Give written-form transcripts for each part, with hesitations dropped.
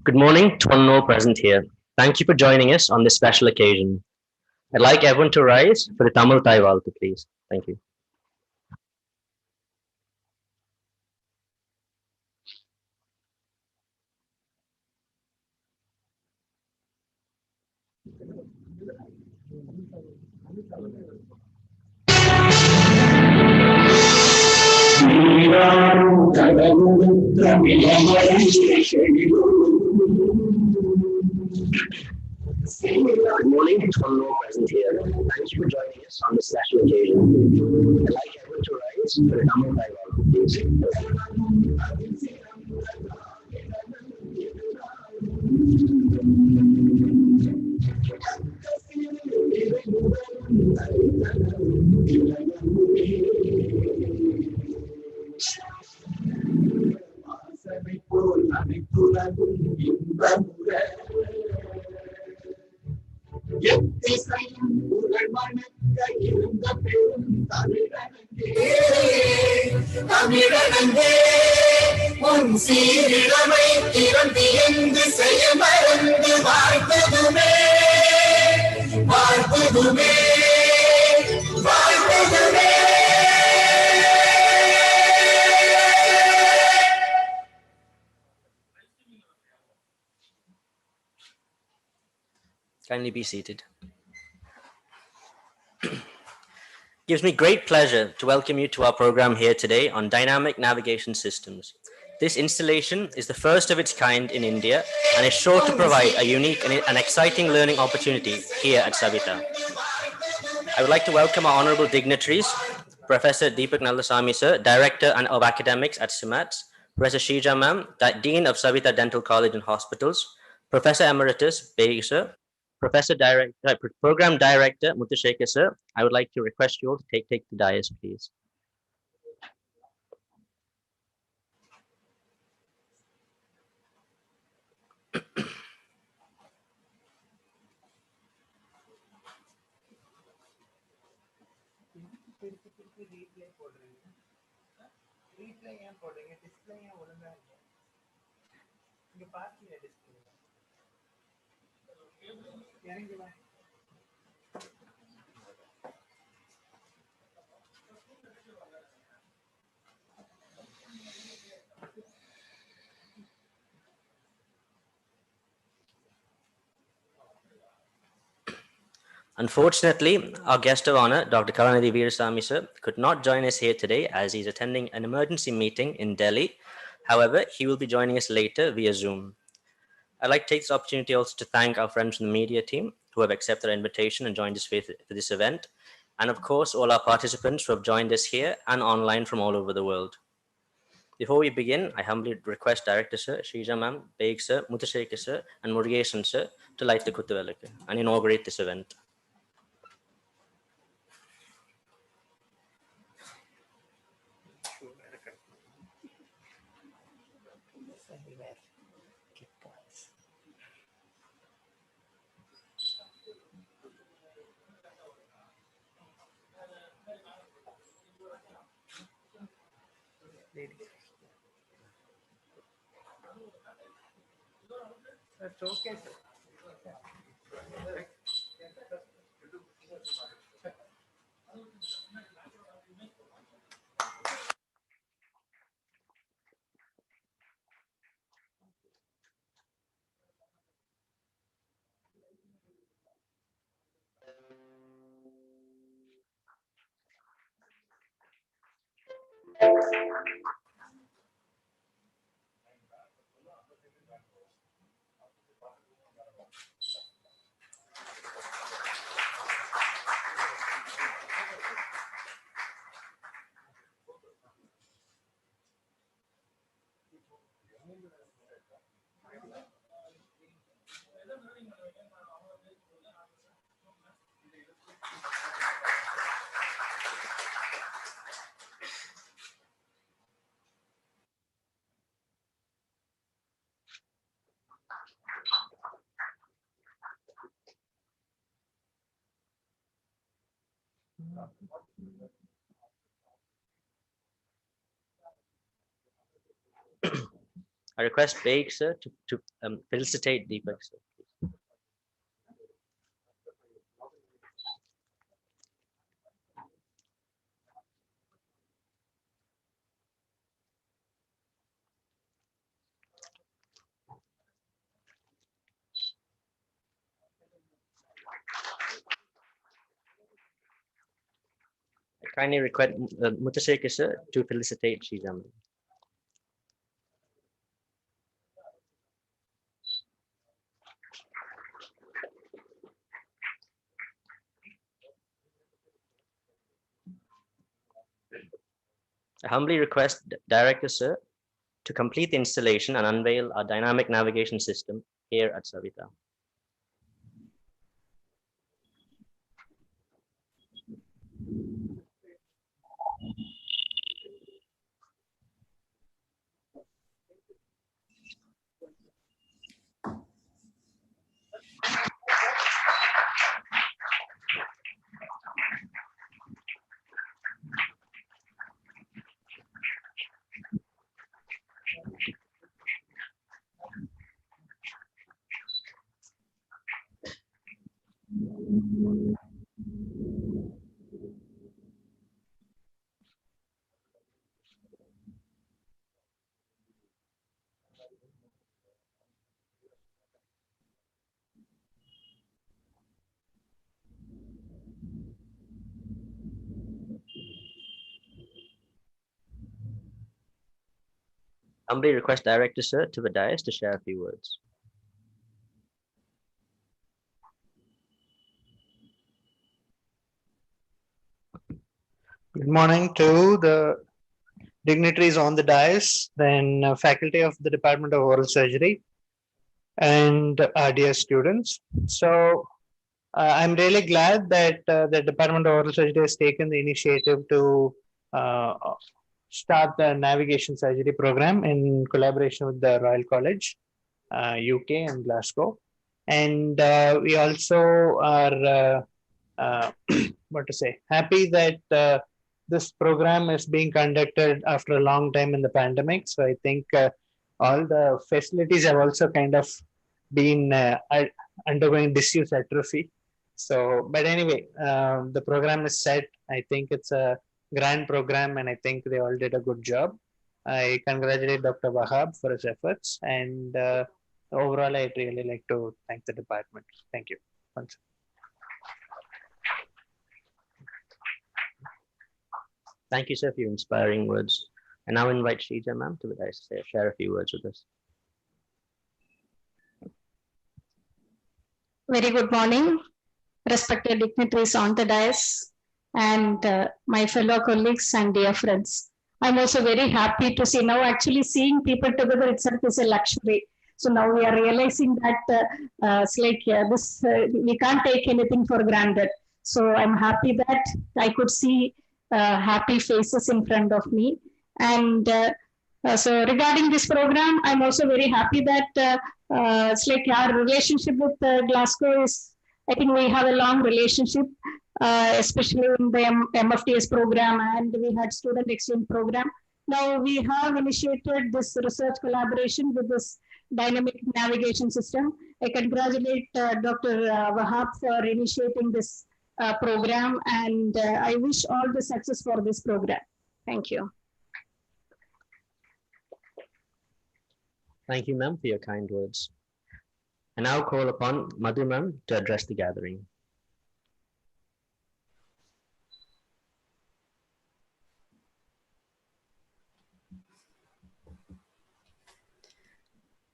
Good morning to one more present here. Thank you for joining us on this special occasion. I'd like everyone to rise for the Tamil Thai Valtu, please. Thank you. Good morning to one more present here. Thank you for joining us on this special occasion. I'd like everyone to rise for the Tamil Thai Valtu, please. தமிழனங்கே உன் சீரிழமை திறந்து என்று செய்ய மறந்து வாழ்த்ததுமே வாழ்த்ததுமே வாழ்த்ததுமே. Kindly be seated. Gives me great pleasure to welcome you to our program here today on dynamic navigation systems. This installation is the first of its kind in India and is sure to provide a unique and exciting learning opportunity here at Saveetha. I would like to welcome our honorable dignitaries, Professor Deepak Nallasamy sir, Director of Academics at CIMATS, Professor Shija ma'am, Dean of Saveetha Dental College and Hospitals, Professor Emeritus Beg sir, Program Director Muthushekhar sir. I would like to request you all to take the dais, please. Unfortunately, our guest of honor, Dr. Kalanidhi Veerasamy sir, could not join us here today as he's attending an emergency meeting in Delhi. However, he will be joining us later via Zoom. I'd like to take this opportunity also to thank our friends from the media team who have accepted our invitation and joined us for this event. And of course, all our participants who have joined us here and online from all over the world. Before we begin, I humbly request Director Sir, Shija Ma'am, Beg Sir, Muthushekhar Sir, and Murugesan Sir to light the Kuttuvelakku and inaugurate this event. That's okay, sir. I request Baig sir to felicitate Deepak sir. I kindly request Muttasekar sir to felicitate Shizam. I humbly request Director sir to complete the installation and unveil our dynamic navigation system here at Saveetha. Humbly request Director sir to the dais to share a few words. Good morning to the dignitaries on the dais, then faculty of the Department of Oral Surgery, and dear students. So I'm really glad that the Department of Oral Surgery has taken the initiative to start the navigation surgery program in collaboration with the Royal College, UK and Glasgow. And we also are, happy that this program is being conducted after a long time in the pandemic. So I think all the facilities have also kind of been undergoing disuse atrophy. So, but anyway, the program is set. I think it's a grand program and I think they all did a good job. I congratulate Dr. Wahab for his efforts and overall, I'd really like to thank the department. Thank you. Once. Thank you, sir, for your inspiring words. I now invite Shija ma'am to the dais to share a few words with us. Very good morning, respected dignitaries on the dais and my fellow colleagues and dear friends. I'm also very happy to see now actually seeing people together itself is a luxury. So now we are realizing that it's like this, we can't take anything for granted. So I'm happy that I could see happy faces in front of me. And so regarding this program, I'm also very happy that it's like our relationship with Glasgow is, I think we have a long relationship, especially in the MFTS program, and we had student exchange program. Now we have initiated this research collaboration with this dynamic navigation system. I congratulate Dr. Wahab for initiating this program, and I wish all the success for this program. Thank you. Thank you, ma'am, for your kind words. I now call upon Madhu ma'am to address the gathering.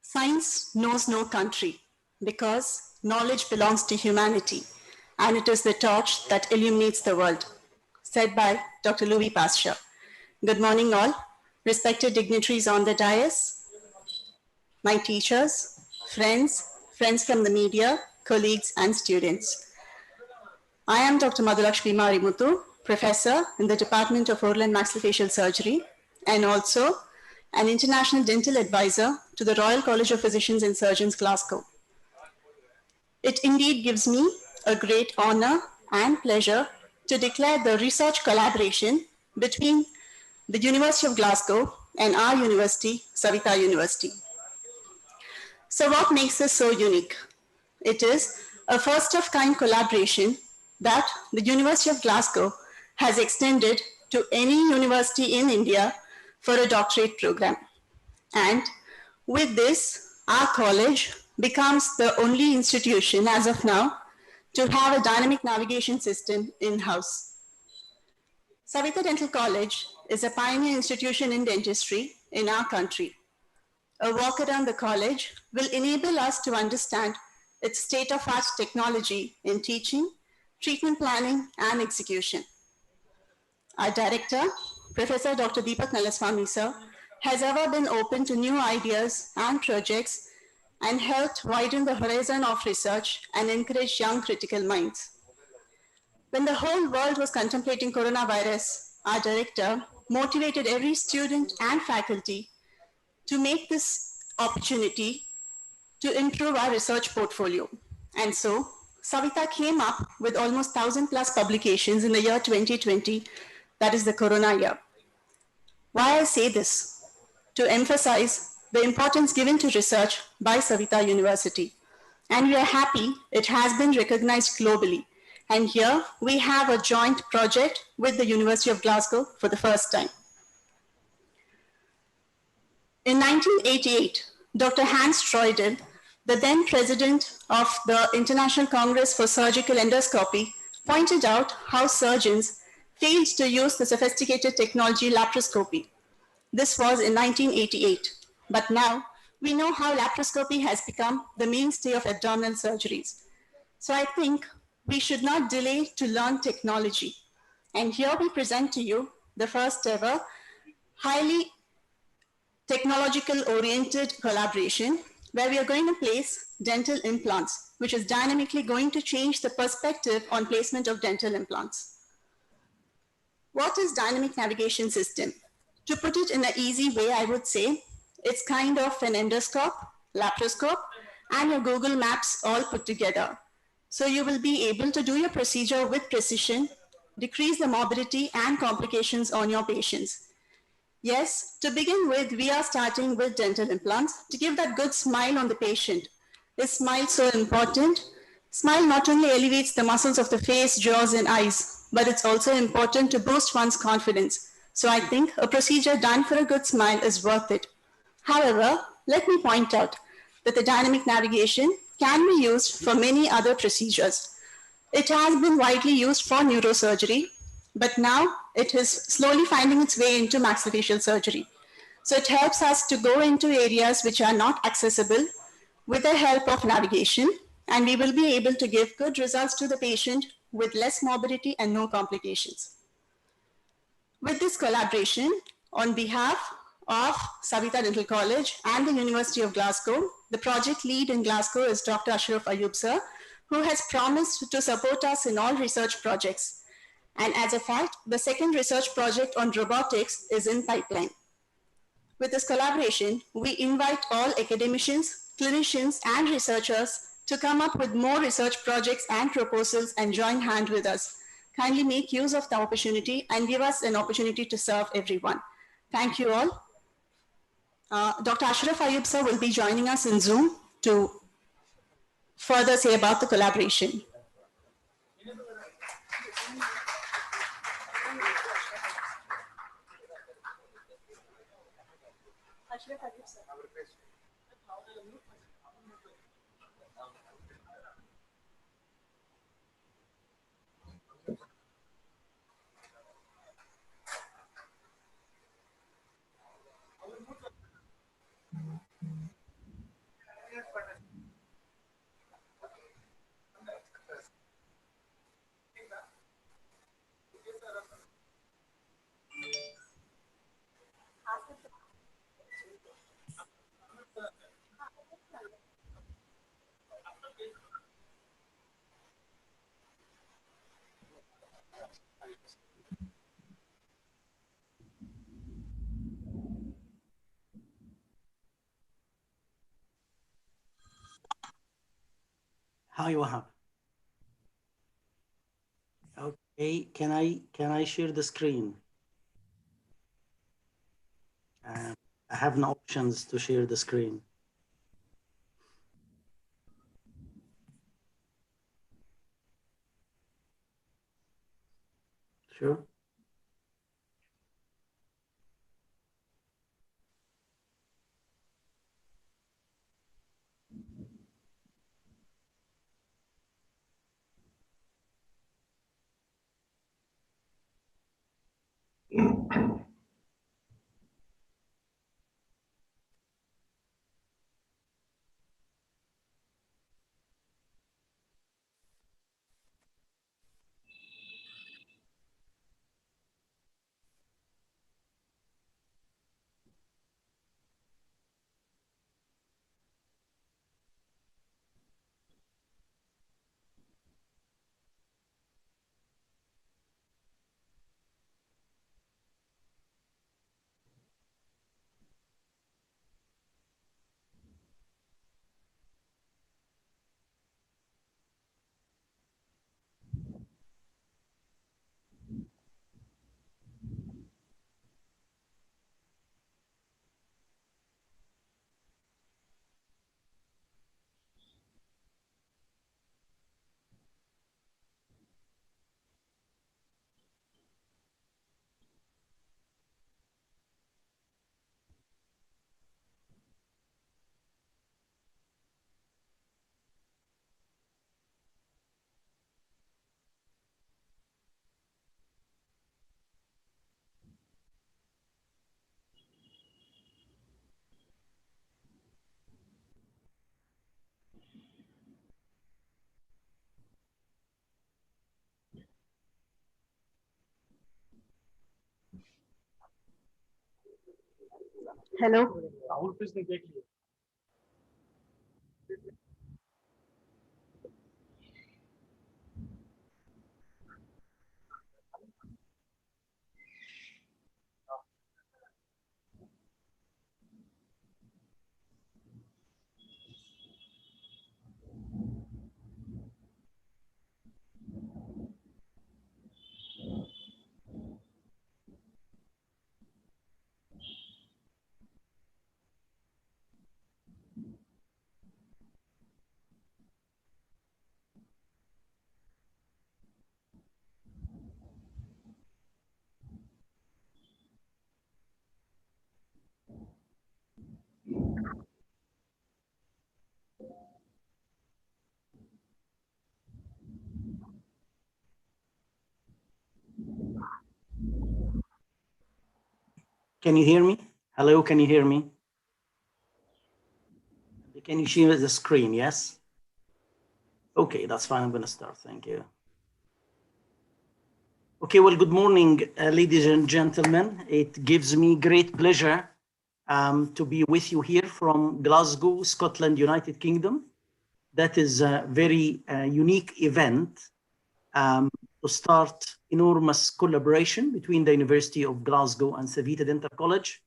Science knows no country because knowledge belongs to humanity and it is the torch that illuminates the world, said by Dr. Louis Pasteur. Good morning all, respected dignitaries on the dais, my teachers, friends from the media, colleagues and students. I am Dr. Madhulakshmi Marimuthu, professor in the Department of Oral and Maxillofacial Surgery and also an international dental advisor to the Royal College of Physicians and Surgeons, Glasgow. It indeed gives me a great honor and pleasure to declare the research collaboration between the University of Glasgow and our university, Saveetha University. So what makes this so unique? It is a first-of-kind collaboration that the University of Glasgow has extended to any university in India for a doctorate program. And with this, our college becomes the only institution as of now to have a dynamic navigation system in-house. Saveetha Dental College is a pioneer institution in dentistry in our country. A walk around the college will enable us to understand its state-of-art technology in teaching, treatment planning, and execution. Our director, Professor Dr. Deepak Nalaswamy sir, has ever been open to new ideas and projects and helped widen the horizon of research and encourage young critical minds. When the whole world was contemplating coronavirus, our director motivated every student and faculty to make this opportunity to improve our research portfolio. And so, Saveetha came up with almost 1,000 plus publications in the year 2020, that is the corona year. Why I say this? To emphasize the importance given to research by Saveetha University. And we are happy it has been recognized globally. And here we have a joint project with the University of Glasgow for the first time. In 1988, Dr. Hans Streudel, the then president of the International Congress for Surgical Endoscopy, pointed out how surgeons failed to use the sophisticated technology laparoscopy. This was in 1988, but now we know how laparoscopy has become the mainstay of abdominal surgeries. So I think we should not delay to learn technology. And here we present to you the first ever highly technological oriented collaboration where we are going to place dental implants, which is dynamically going to change the perspective on placement of dental implants. What is dynamic navigation system? To put it in an easy way, I would say it's kind of an endoscope, laparoscope, and your Google Maps all put together. So you will be able to do your procedure with precision, decrease the morbidity and complications on your patients. Yes, to begin with, we are starting with dental implants to give that good smile on the patient. Is smile so important? Smile not only elevates the muscles of the face, jaws, and eyes, but it's also important to boost one's confidence. So I think a procedure done for a good smile is worth it. However, let me point out that the dynamic navigation can be used for many other procedures. It has been widely used for neurosurgery, but now it is slowly finding its way into maxillofacial surgery. So it helps us to go into areas which are not accessible with the help of navigation, and we will be able to give good results to the patient with less morbidity and no complications. With this collaboration, on behalf of Saveetha Dental College and the University of Glasgow, the project lead in Glasgow is Dr. Ashraf Ayub sir, who has promised to support us in all research projects. And as a fact, the second research project on robotics is in pipeline. With this collaboration, we invite all academicians, clinicians, and researchers to come up with more research projects and proposals and join hand with us. Kindly make use of the opportunity and give us an opportunity to serve everyone. Thank you all. Dr. Ashraf Ayub sir will be joining us in Zoom to further say about the collaboration. Hi, Wahab. Okay, can I share the screen? I have no options to share the screen. Sure. Hello. Can you hear me? Hello, can you hear me? Can you share the screen? Yes? Okay, that's fine. I'm going to start. Thank you. Okay, well, good morning, ladies and gentlemen. It gives me great pleasure to be with you here from Glasgow, Scotland, United Kingdom. That is a very unique event to start enormous collaboration between the University of Glasgow and Saveetha Dental College,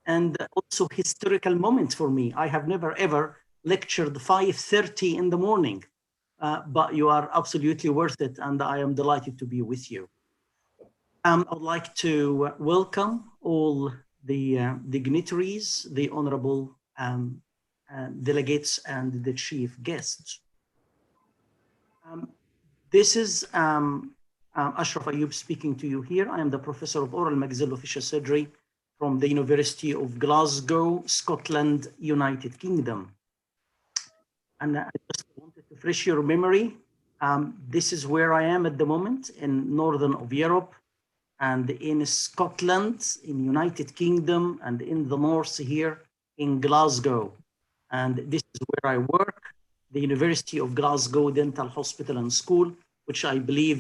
and also historical moment for me. I have never ever lectured 5:30 in the morning, but you are absolutely worth it, and I am delighted to be with you. I would like to welcome all the dignitaries, the honorable delegates, and the chief guests. This is Ashraf Ayub speaking to you here. I am the professor of oral maxillofacial surgery from the University of Glasgow, Scotland, United Kingdom. And I just wanted to refresh your memory. This is where I am at the moment in northern of Europe, and in Scotland, in United Kingdom, and in the north here in Glasgow. And this is where I work, the University of Glasgow Dental Hospital and School, which I believe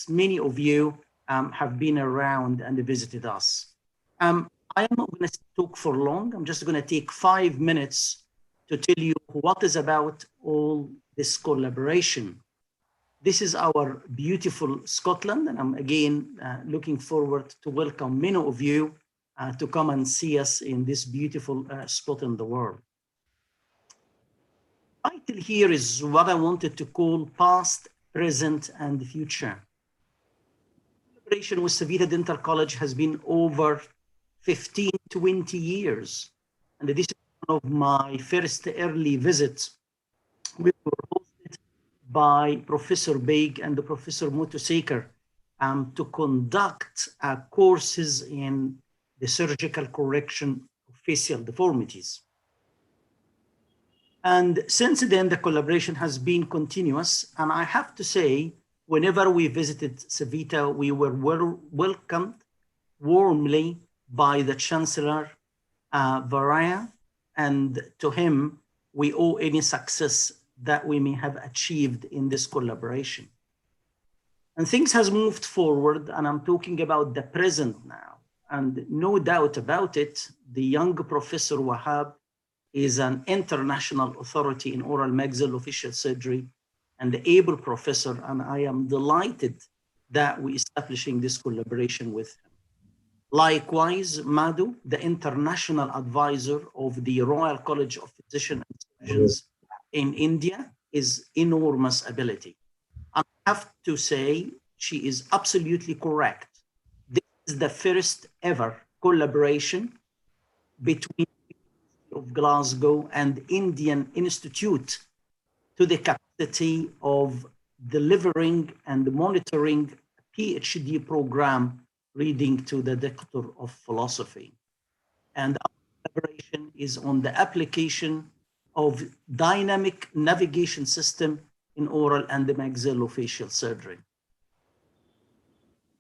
many of you have been around and visited us. I am not going to talk for long. I'm just going to take 5 minutes to tell you what is about all this collaboration. This is our beautiful Scotland, and I'm again looking forward to welcome many of you to come and see us in this beautiful spot in the world. The title here is what I wanted to call past, present, and future. Collaboration with Saveetha Dental College has been over 15, 20 years, and this is one of my first early visits. We were hosted by Professor Baig and the Professor Motosaker to conduct courses in the surgical correction of facial deformities. And since then, the collaboration has been continuous. And I have to say, whenever we visited Saveetha, we were welcomed warmly by the Chancellor, Varaya, and to him, we owe any success that we may have achieved in this collaboration. And things has moved forward, and I'm talking about the present now. And no doubt about it, the young Professor Wahab is an international authority in oral maxillofacial surgery and the able professor, and I am delighted that we're establishing this collaboration with him. Likewise, Madhu, the international advisor of the Royal College of Physicians and Surgeons in India, is enormous ability. I have to say, she is absolutely correct. This is the first ever collaboration between of Glasgow and Indian Institute to the capacity of delivering and monitoring a PhD program leading to the Doctor of Philosophy. And our collaboration is on the application of dynamic navigation system in oral and maxillofacial surgery.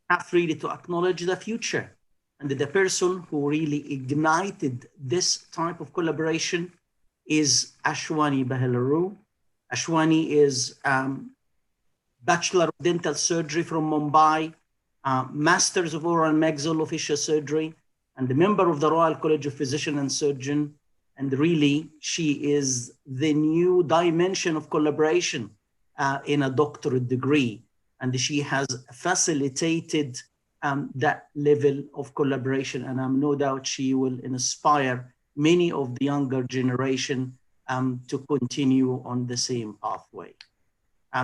I have really to acknowledge the future. And the person who really ignited this type of collaboration is Ashwani Bahalaru. Ashwani is Bachelor of Dental Surgery from Mumbai, Masters of Oral and Maxillofacial Surgery, and a member of the Royal College of Physicians and Surgeons. And really, she is the new dimension of collaboration in a doctorate degree. And she has facilitated that level of collaboration, and I'm no doubt she will inspire many of the younger generation to continue on the same pathway.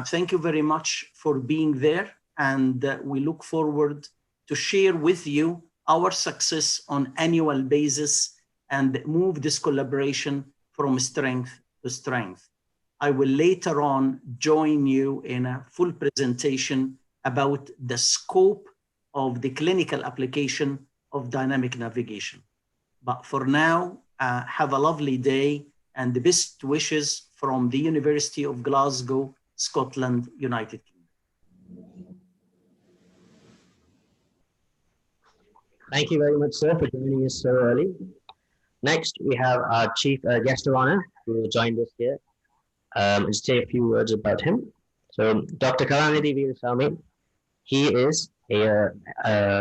Thank you very much for being there, and we look forward to share with you our success on annual basis and move this collaboration from strength to strength. I will later on join you in a full presentation about the scope of the clinical application of dynamic navigation. But for now, have a lovely day and the best wishes from the University of Glasgow, Scotland, United Kingdom. Thank you very much, sir, for joining us so early. Next, we have our chief guest of honor who joined us here. I'll say a few words about him. So, Dr. Kalanidhi Veerasamy, he is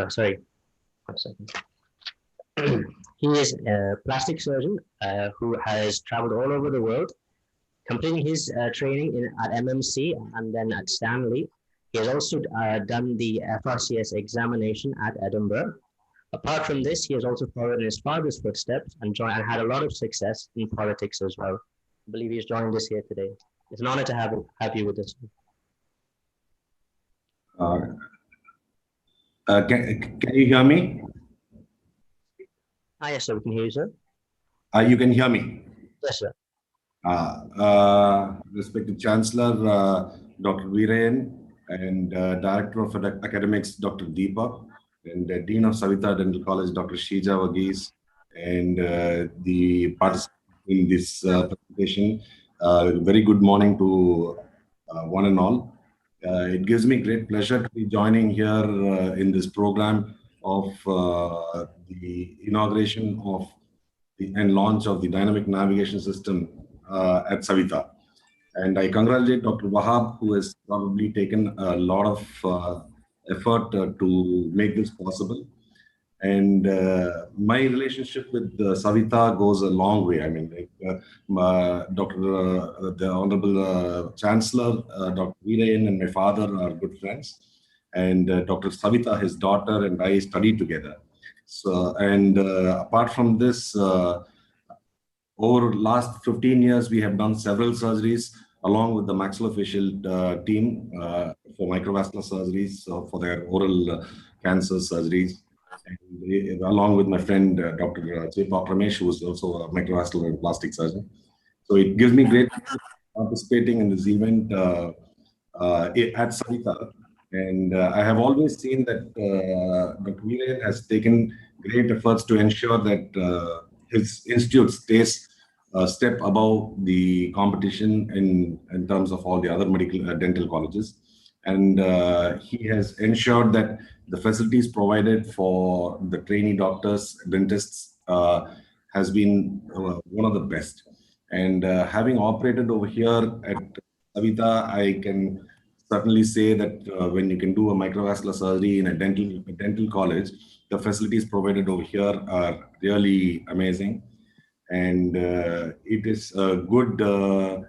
sorry, 1 second. He is a plastic surgeon who has traveled all over the world, completing his training at MMC and then at Stanley. He has also done the FRCS examination at Edinburgh. Apart from this, he has also followed in his father's footsteps and had a lot of success in politics as well. I believe he's joined us here today. It's an honor to have you with us. Can you hear me? Yes, sir, we can hear you, sir. You can hear me? Yes, sir. Respected Chancellor, Dr. Veerayan, and Director of Academics, Dr. Deepak, and Dean of Saveetha Dental College, Dr. Sheeja Varghese, and the participants in this presentation. Very good morning to one and all. It gives me great pleasure to be joining here in this program of the inauguration of and launch of the dynamic navigation system at Saveetha. And I congratulate Dr. Wahab, who has probably taken a lot of effort to make this possible. And my relationship with Saveetha goes a long way. I mean, the Honorable Chancellor, Dr. Veerayan, and my father are good friends. And Dr. Saveetha, his daughter, and I studied together. So, and apart from this, over the last 15 years, we have done several surgeries along with the maxillofacial team for microvascular surgeries, for their oral cancer surgeries. And along with my friend, Dr. Chepak Ramesh, who is also a microvascular and plastic surgeon. So it gives me great pleasure participating in this event at Saveetha. And I have always seen that Dr. Viren has taken great efforts to ensure that his institute stays a step above the competition in terms of all the other medical dental colleges. And he has ensured that the facilities provided for the trainee doctors, dentists, has been one of the best. And having operated over here at Saveetha, I can certainly say that when you can do a microvascular surgery in a dental college, the facilities provided over here are really amazing. And it is good to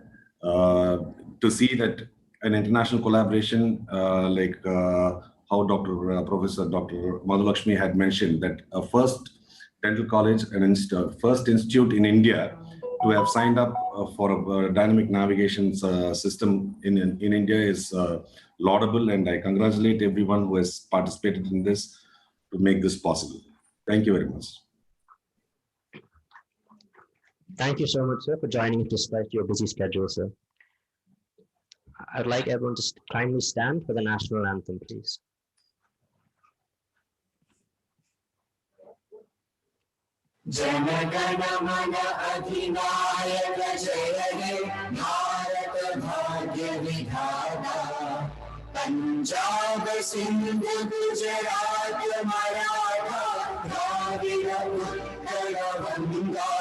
see that an international collaboration like how Professor Dr. Madhulakshmi had mentioned that a first dental college and first institute in India to have signed up for a dynamic navigation system in India is laudable, and I congratulate everyone who has participated in this to make this possible. Thank you very much. Thank you so much, sir, for joining despite your busy schedule, sir. I'd like everyone to kindly stand for the national anthem, please. Jana Mana Adhinayaka Jaya He Bharat Bhagya Vidhata Punjab Sindhu Gujarat Maratha Dravida Uttara Vanga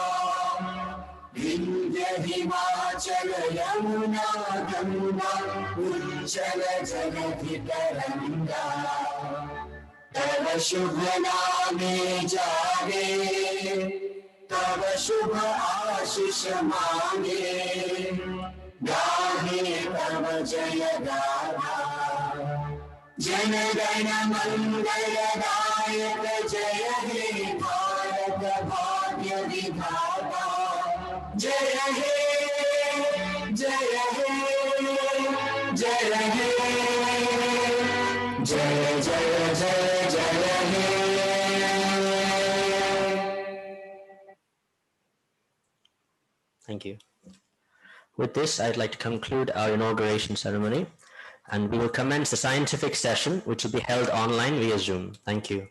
Vindhya Himachala Yamuna Ganga Ujjala Jagadhi Taranga तव शुभ नामे जागे तव शुभ आशीष मांगे गाहे तव जय गाथा जन गण मंगल दायक जय हे भारत भाग्य विधाता जय हे जय हे जय हे जय जय जय Thank you. With this, I'd like to conclude our inauguration ceremony, and we will commence the scientific session, which will be held online via Zoom. Thank you.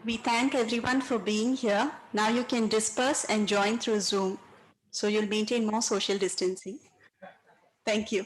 We thank everyone for being here. Now you can disperse and join through Zoom. So you'll maintain more social distancing. Thank you.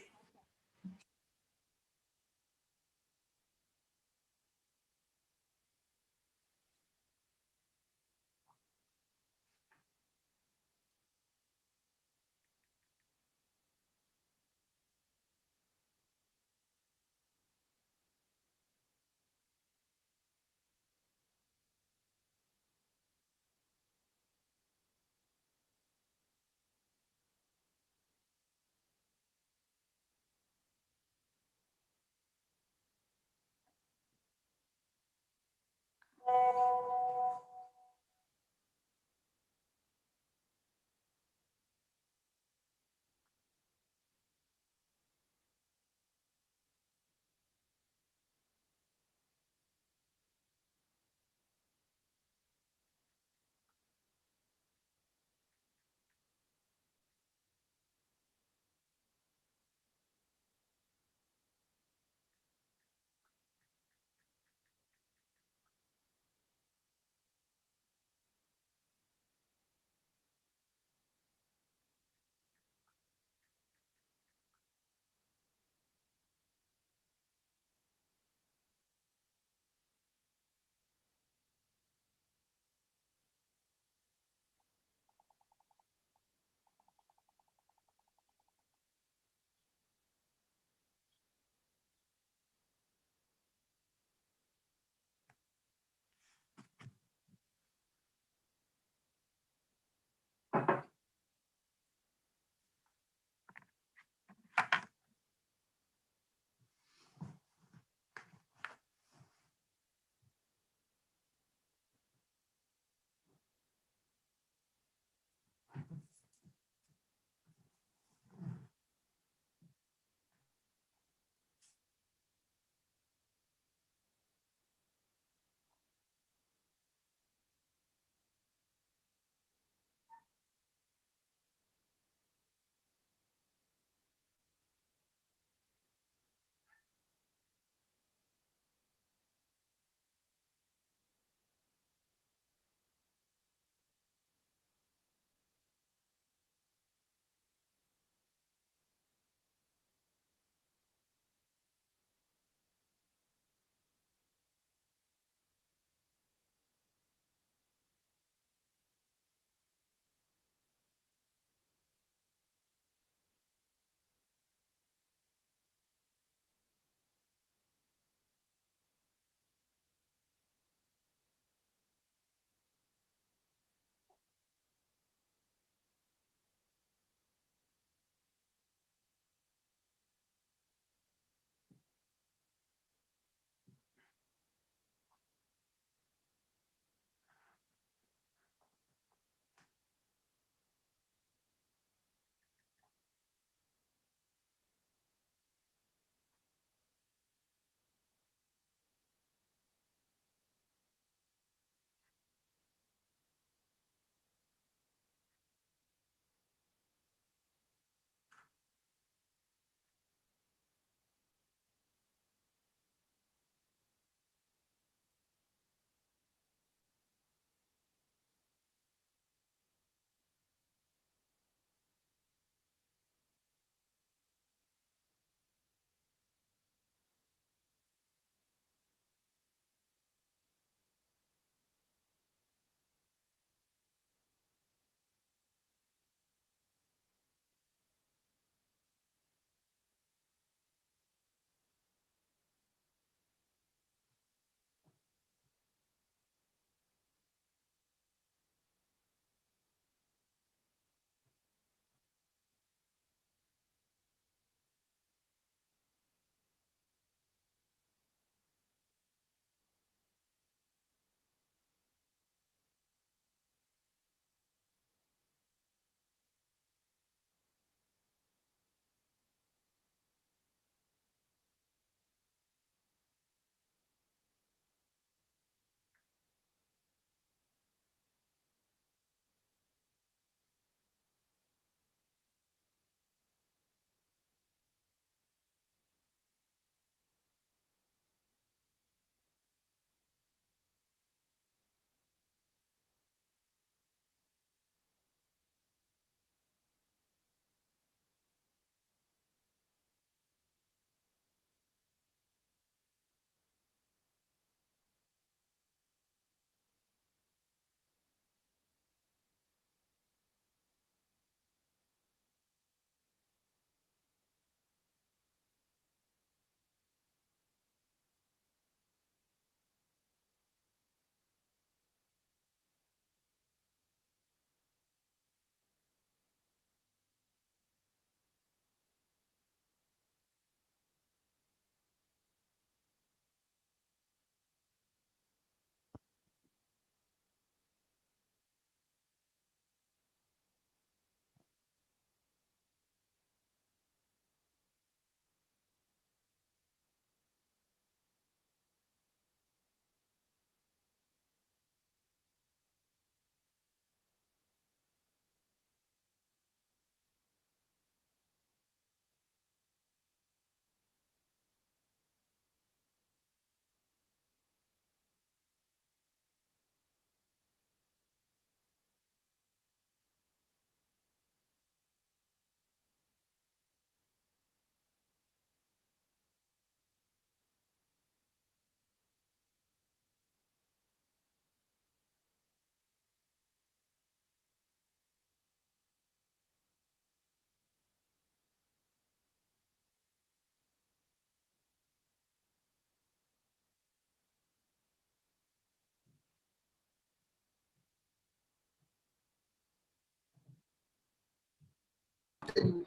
Good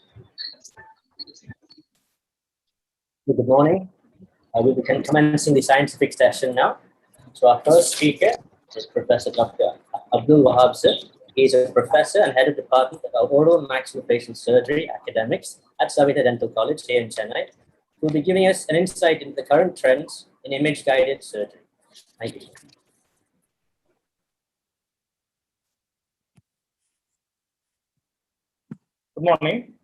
morning. We will be commencing the scientific session now. So our first speaker is Professor Dr. Abdul Wahab sir. He is a professor and head of the Department of Oral Maxillofacial Surgery Academics at Saveetha Dental College here in Chennai. He will be giving us an insight into the current trends in image-guided surgery. Thank you. Good morning.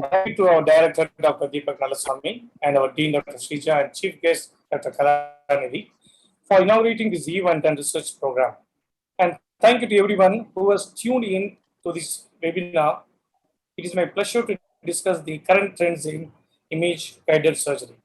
Thank you to our director, Dr. Deepak Nalaswamy, and our dean, Dr. Shrija, and chief guest, Dr. Kalanidhi, for inaugurating this event and research program. And thank you to everyone who has tuned in to this webinar. It is my pleasure to discuss the current trends in image-guided surgery.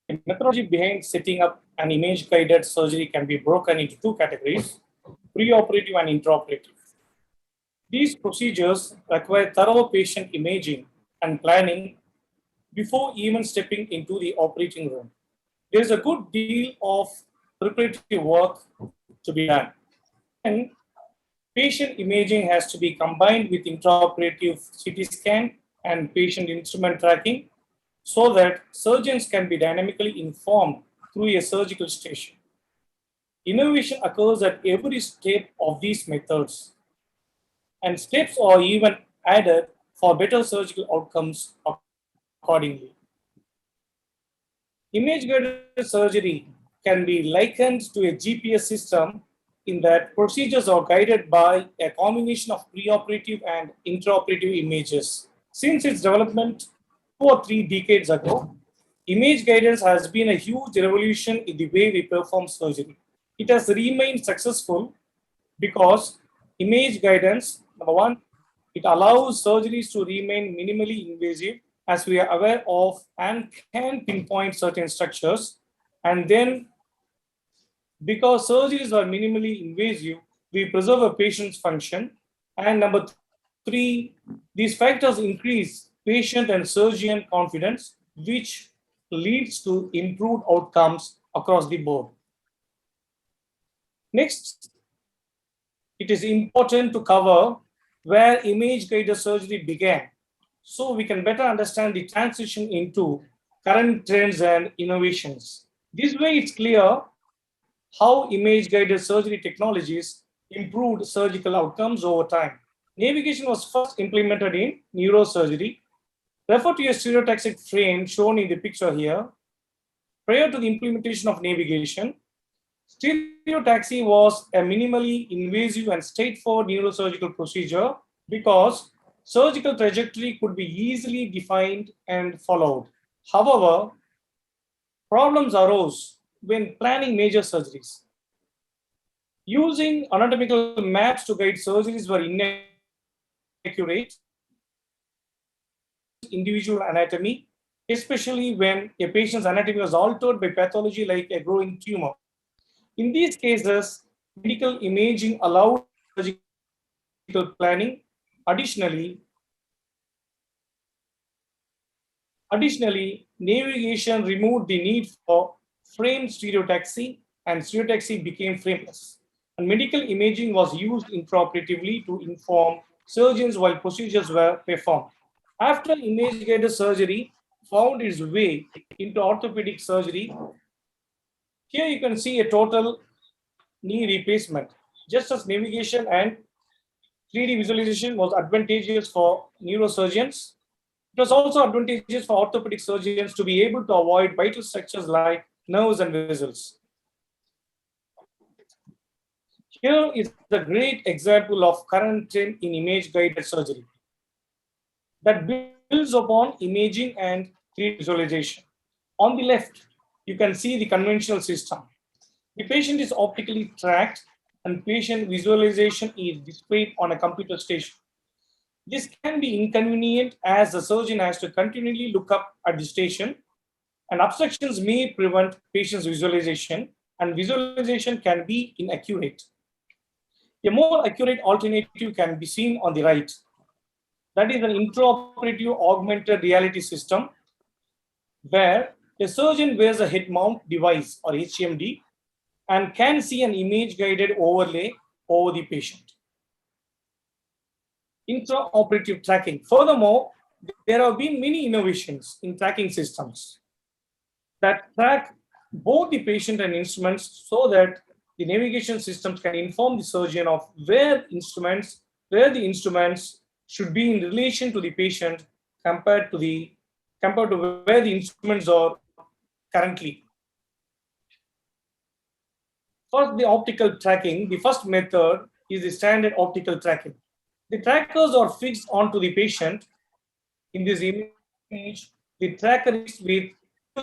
The methodology behind setting up an image-guided surgery can be broken into two categories: preoperative and intraoperative. These procedures require thorough patient imaging and planning before even stepping into the operating room. There is a good deal of preparatory work to be done. And patient imaging has to be combined with intraoperative CT scan and patient instrument tracking so that surgeons can be dynamically informed through a surgical station. Innovation occurs at every step of these methods, and steps are even added for better surgical outcomes accordingly. Image-guided surgery can be likened to a GPS system in that procedures are guided by a combination of preoperative and intraoperative images. Since its development 2 or 3 decades ago, image guidance has been a huge revolution in the way we perform surgery. It has remained successful because image guidance, number one, it allows surgeries to remain minimally invasive as we are aware of and can pinpoint certain structures. And then because surgeries are minimally invasive, we preserve a patient's function. And number three, these factors increase patient and surgeon confidence, which leads to improved outcomes across the board. Next, it is important to cover where image-guided surgery began so we can better understand the transition into current trends and innovations. This way, it's clear how image-guided surgery technologies improved surgical outcomes over time. Navigation was first implemented in neurosurgery. Refer to a stereotaxic frame shown in the picture here. Prior to the implementation of navigation, stereotaxy was a minimally invasive and straightforward neurosurgical procedure because surgical trajectory could be easily defined and followed. However, problems arose when planning major surgeries. Using anatomical maps to guide surgeries were inaccurate individual anatomy, especially when a patient's anatomy was altered by pathology like a growing tumor. In these cases, medical imaging allowed surgical planning. Additionally, navigation removed the need for frame stereotaxy, and stereotaxy became frameless. And medical imaging was used intraoperatively to inform surgeons while procedures were performed. After image-guided surgery, found its way into orthopedic surgery. Here you can see a total knee replacement. Just as navigation and 3D visualization was advantageous for neurosurgeons, it was also advantageous for orthopedic surgeons to be able to avoid vital structures like nerves and vessels. Here is a great example of current trend in image-guided surgery that builds upon imaging and 3D visualization. On the left, you can see the conventional system. The patient is optically tracked and patient visualization is displayed on a computer station. This can be inconvenient as the surgeon has to continually look up at the station, and obstructions may prevent patient's visualization, and visualization can be inaccurate. A more accurate alternative can be seen on the right. That is an intraoperative augmented reality system where a surgeon wears a head mount device or HMD and can see an image guided overlay over the patient. Intraoperative tracking. Furthermore, there have been many innovations in tracking systems that track both the patient and instruments so that the navigation systems can inform the surgeon of where the instruments should be in relation to the patient compared to where the instruments are currently. For the optical tracking, the first method is the standard optical tracking. The trackers are fixed onto the patient. In this image, the tracker is with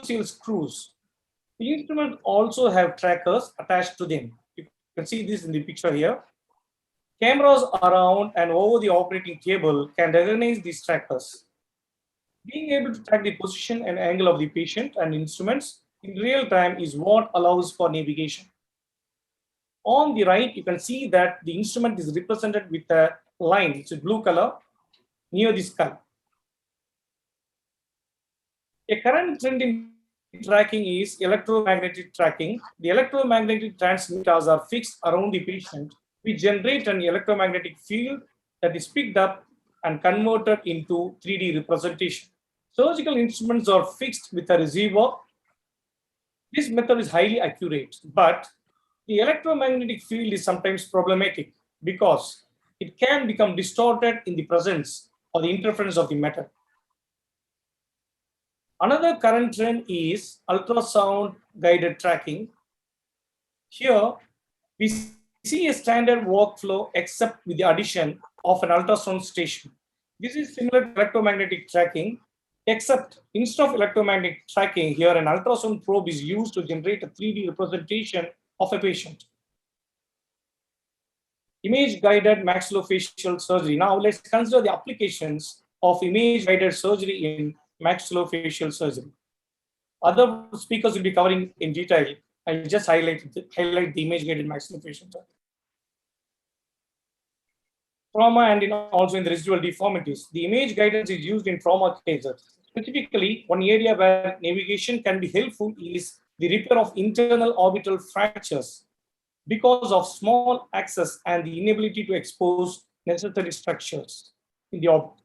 seal screws. The instruments also have trackers attached to them. You can see this in the picture here. Cameras around and over the operating table can recognize these trackers. Being able to track the position and angle of the patient and instruments in real time is what allows for navigation. On the right, you can see that the instrument is represented with a line, it's a blue color, near the skull. A current trend in tracking is electromagnetic tracking. The electromagnetic transmitters are fixed around the patient, which generate an electromagnetic field that is picked up and converted into 3D representation. Surgical instruments are fixed with a receiver. This method is highly accurate, but the electromagnetic field is sometimes problematic because it can become distorted in the presence or the interference of the metal. Another current trend is ultrasound guided tracking. Here, we see a standard workflow except with the addition of an ultrasound station. This is similar to electromagnetic tracking, except instead of electromagnetic tracking, here an ultrasound probe is used to generate a 3D representation of a patient. Image-guided maxillofacial surgery. Now let's consider the applications of image-guided surgery in maxillofacial surgery. Other speakers will be covering in detail. I'll just highlight the image-guided maxillofacial surgery. Trauma and also in the residual deformities. The image guidance is used in trauma cases. Specifically, one area where navigation can be helpful is the repair of internal orbital fractures because of small access and the inability to expose necessary structures in the orbit.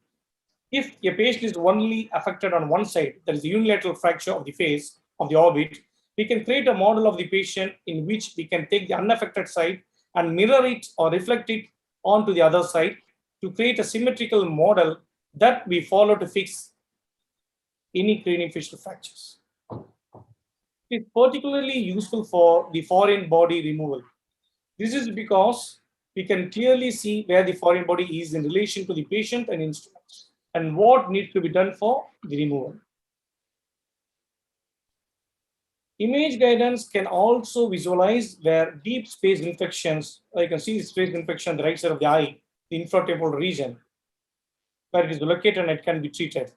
If a patient is only affected on one side, that is the unilateral fracture of the face of the orbit, we can create a model of the patient in which we can take the unaffected side and mirror it or reflect it onto the other side to create a symmetrical model that we follow to fix any craniofacial fractures. It is particularly useful for the foreign body removal. This is because we can clearly see where the foreign body is in relation to the patient and instruments and what needs to be done for the removal. Image guidance can also visualize where deep space infections, you can see the space infection on the right side of the eye, the infratemporal region, where it is located and it can be treated.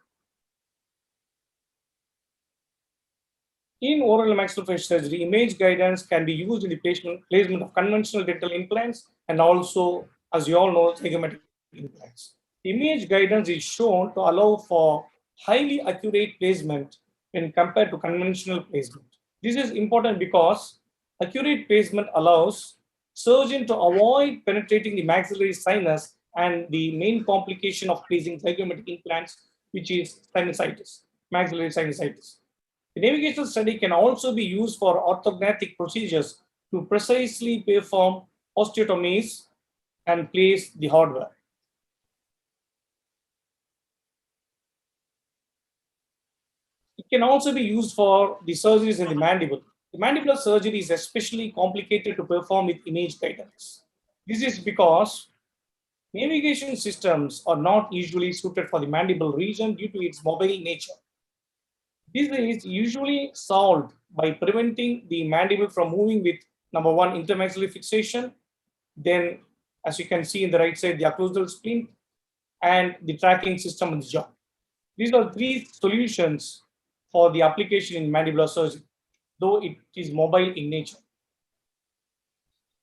In oral maxillofacial surgery, image guidance can be used in the placement of conventional dental implants and also, as you all know, zygomatic implants. Image guidance is shown to allow for highly accurate placement when compared to conventional placement. This is important because accurate placement allows surgeon to avoid penetrating the maxillary sinus and the main complication of placing zygomatic implants, which is sinusitis. maxillary sinusitis. The navigational study can also be used for orthognathic procedures to precisely perform osteotomies and place the hardware. It can also be used for the surgeries in the mandible. The mandibular surgery is especially complicated to perform with image guidance. This is because navigation systems are not usually suited for the mandible region due to its mobile nature. This is usually solved by preventing the mandible from moving with number one, intermaxillary fixation, then as you can see in the right side, the occlusal splint and the tracking system in the jaw. These are three solutions for the application in mandibular surgery, though it is mobile in nature.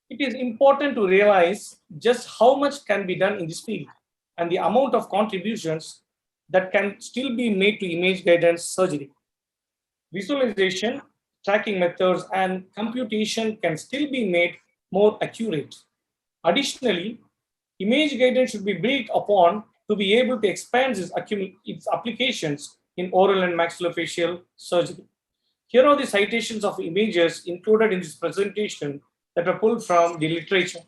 It is important to realize just how much can be done in this field and the amount of contributions that can still be made to image guidance surgery. Visualization, tracking methods, and computation can still be made more accurate. Additionally, image guidance should be built upon to be able to expand its applications in oral and maxillofacial surgery. Here are the citations of images included in this presentation that are pulled from the literature.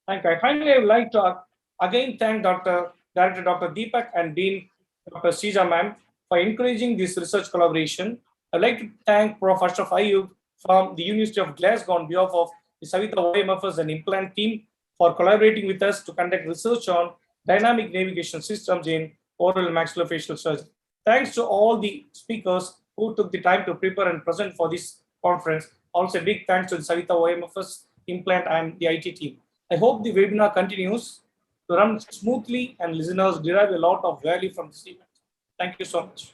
Thank you. Finally, I would like to again thank Director Dr. Deepak and Dean Dr. Sija ma'am for encouraging this research collaboration. I'd like to thank Prof. Ashraf Ayub from the University of Glasgow on behalf of the Saveetha OMFS and implant team for collaborating with us to conduct research on dynamic navigation systems in oral and maxillofacial surgery. Thanks to all the speakers who took the time to prepare and present for this conference. Also, a big thanks to the Saveetha OMFS, implant, and the IT team. I hope the webinar continues to run smoothly and listeners derive a lot of value from this event. Thank you so much.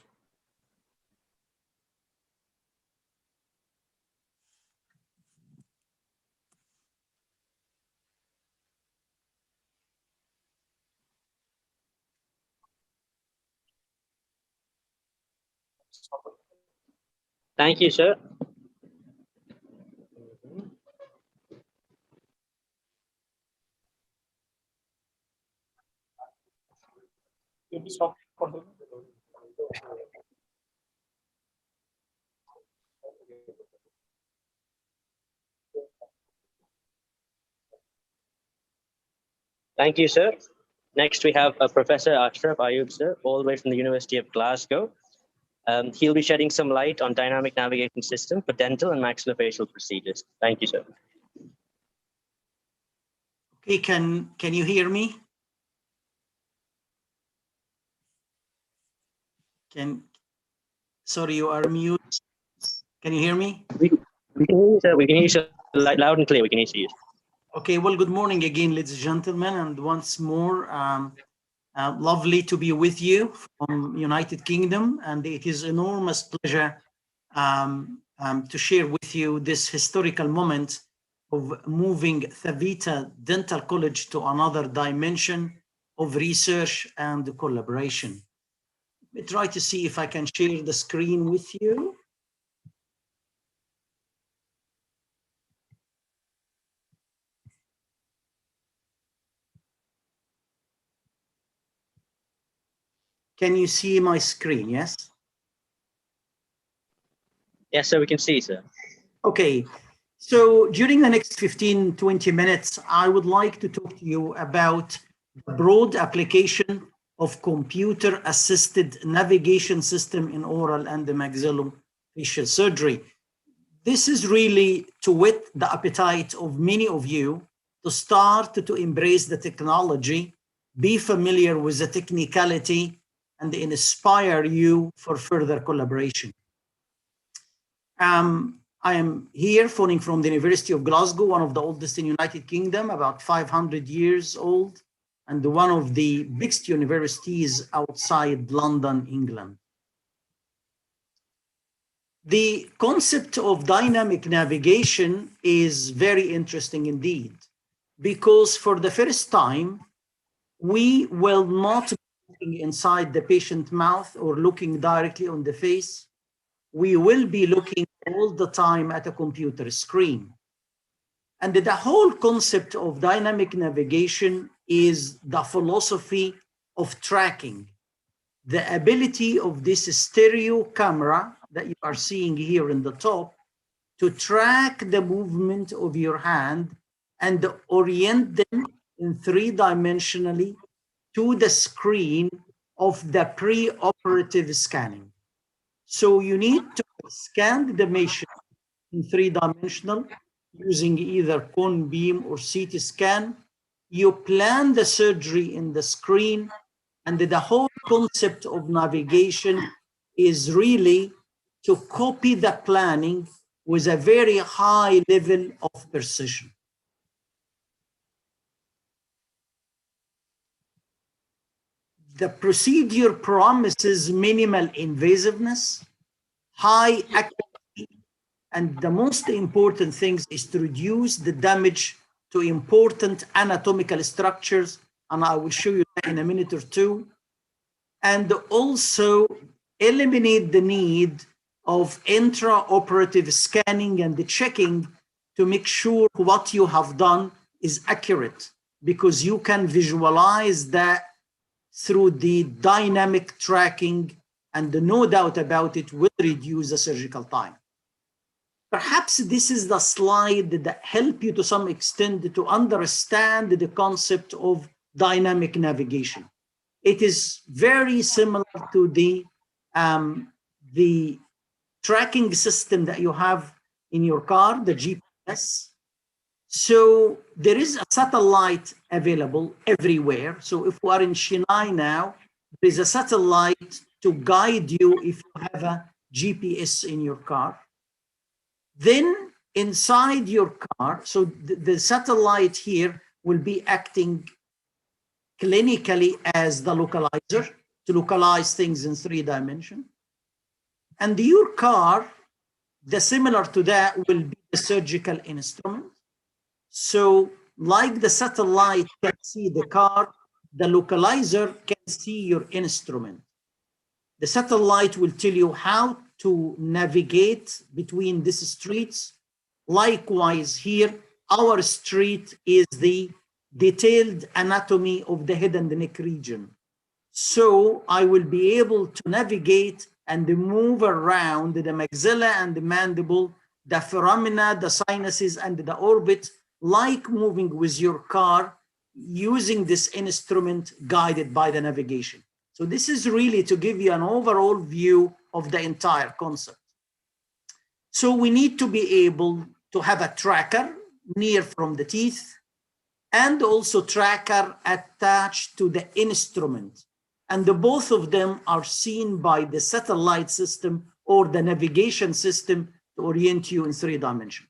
Thank you, sir. Thank you, sir. Next, we have Professor Ashraf Ayub, sir, all the way from the University of Glasgow. He'll be shedding some light on dynamic navigation system for dental and maxillofacial procedures. Thank you, sir. Okay, can you hear me? Sorry, you are mute. Can you hear me? We can hear you, sir. We can hear you, sir. Loud and clear. We can hear you. Okay, well, good morning again, ladies and gentlemen, and once more, lovely to be with you from United Kingdom, and it is enormous pleasure to share with you this historical moment of moving Saveetha Dental College to another dimension of research and collaboration. Let me try to see if I can share the screen with you. Can you see my screen? Yes? Yes, sir, we can see, sir. Okay. So during the next 15, 20 minutes, I would like to talk to you about the broad application of computer-assisted navigation system in oral and maxillofacial surgery. This is really to whet the appetite of many of you to start to embrace the technology, be familiar with the technicality, and inspire you for further collaboration. I am here phoning from the University of Glasgow, one of the oldest in United Kingdom, about 500 years old, and one of the biggest universities outside London, England. The concept of dynamic navigation is very interesting indeed, because for the first time, we will not be looking inside the patient's mouth or looking directly on the face. We will be looking all the time at a computer screen. And the whole concept of dynamic navigation is the philosophy of tracking. the ability of this stereo camera that you are seeing here in the top to track the movement of your hand and orient them in three-dimensionally to the screen of the pre-operative scanning. So you need to scan the patient in three-dimensional using either cone beam or CT scan. You plan the surgery in the screen, and the whole concept of navigation is really to copy the planning with a very high level of precision. The procedure promises minimal invasiveness, high accuracy, and the most important thing is to reduce the damage to important anatomical structures, and I will show you that in a minute or two, and also eliminate the need of intraoperative scanning and the checking to make sure what you have done is accurate, because you can visualize that through the dynamic tracking, and no doubt about it will reduce the surgical time. Perhaps this is the slide that help you to some extent to understand the concept of dynamic navigation. It is very similar to the tracking system that you have in your car, the GPS. So there is a satellite available everywhere. So if we are in Chennai now, there is a satellite to guide you if you have a GPS in your car. Then inside your car, so the satellite here will be acting clinically as the localizer to localize things in 3 dimensions. And your car, the similar to that will be the surgical instrument. So like the satellite can see the car, the localizer can see your instrument. The satellite will tell you how to navigate between these streets. Likewise here, our street is the detailed anatomy of the head and the neck region. So I will be able to navigate and move around the maxilla and the mandible, the foramina, the sinuses, and the orbit, like moving with your car using this instrument guided by the navigation. So this is really to give you an overall view of the entire concept. So we need to be able to have a tracker near from the teeth and also tracker attached to the instrument. And both of them are seen by the satellite system or the navigation system to orient you in 3 dimensions.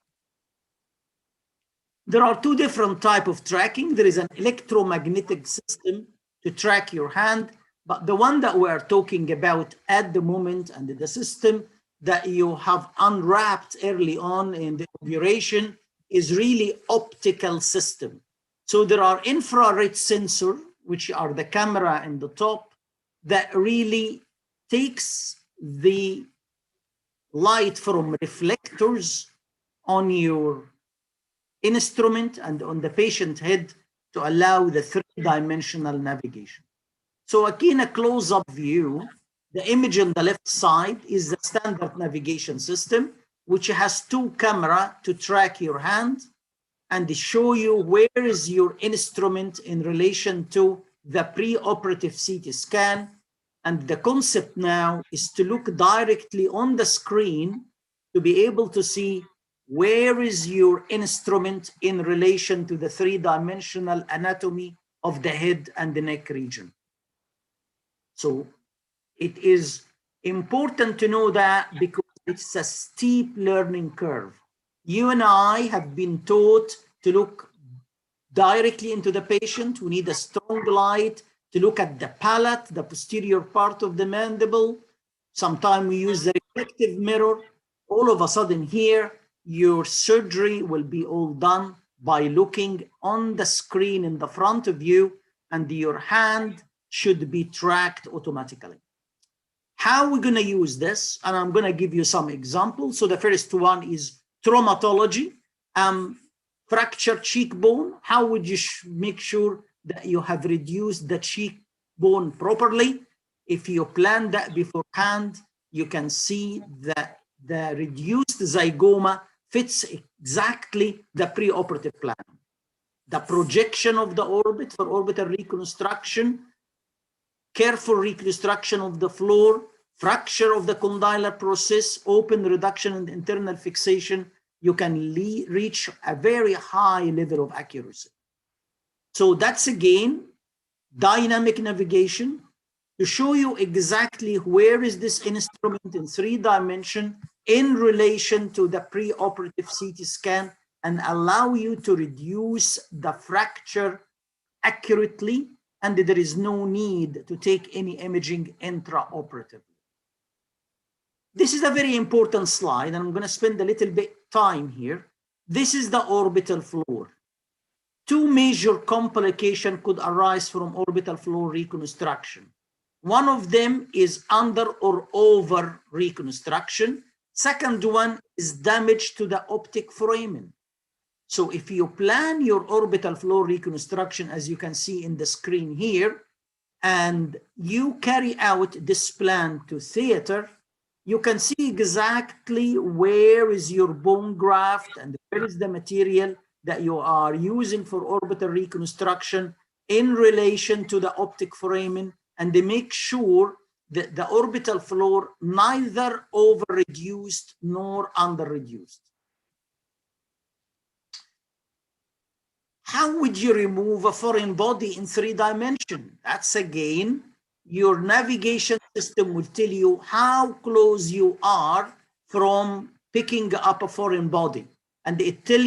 There are 2 different types of tracking. There is an electromagnetic system to track your hand, but the one that we are talking about at the moment and the system that you have unwrapped early on in the operation is really optical system. So there are infrared sensor, which are the camera in the top, that really takes the light from reflectors on your instrument and on the patient head to allow the 3-dimensional navigation. So again, a close-up view, the image on the left side is the standard navigation system, which has 2 cameras to track your hand and show you where is your instrument in relation to the pre-operative CT scan. And the concept now is to look directly on the screen to be able to see where is your instrument in relation to the 3-dimensional anatomy of the head and the neck region. So it is important to know that because it's a steep learning curve. You and I have been taught to look directly into the patient. We need a strong light to look at the palate, the posterior part of the mandible. Sometimes we use the reflective mirror. All of a sudden here, your surgery will be all done by looking on the screen in the front of you, and your hand should be tracked automatically. How are we going to use this? And I'm going to give you some examples. So the first one is traumatology. Fractured cheekbone. How would you make sure that you have reduced the cheekbone properly? If you plan that beforehand, you can see that the reduced zygoma fits exactly the preoperative plan. The projection of the orbit for orbital reconstruction, careful reconstruction of the floor, fracture of the condylar process, open reduction and internal fixation, you can reach a very high level of accuracy. So that's again dynamic navigation to show you exactly where is this instrument in 3 dimensions in relation to the preoperative CT scan and allow you to reduce the fracture accurately, and there is no need to take any imaging intraoperatively. This is a very important slide, and I'm going to spend a little bit time here. This is the orbital floor. 2 major complications could arise from orbital floor reconstruction. One of them is under or over reconstruction. Second one is damage to the optic foramen. So if you plan your orbital floor reconstruction, as you can see in the screen here, and you carry out this plan to theater, you can see exactly where is your bone graft and where is the material that you are using for orbital reconstruction in relation to the optic foramen, and they make sure that the orbital floor neither over-reduced nor under-reduced. How would you remove a foreign body in 3 dimensions? That's again, your navigation system will tell you how close you are from picking up a foreign body. And it tells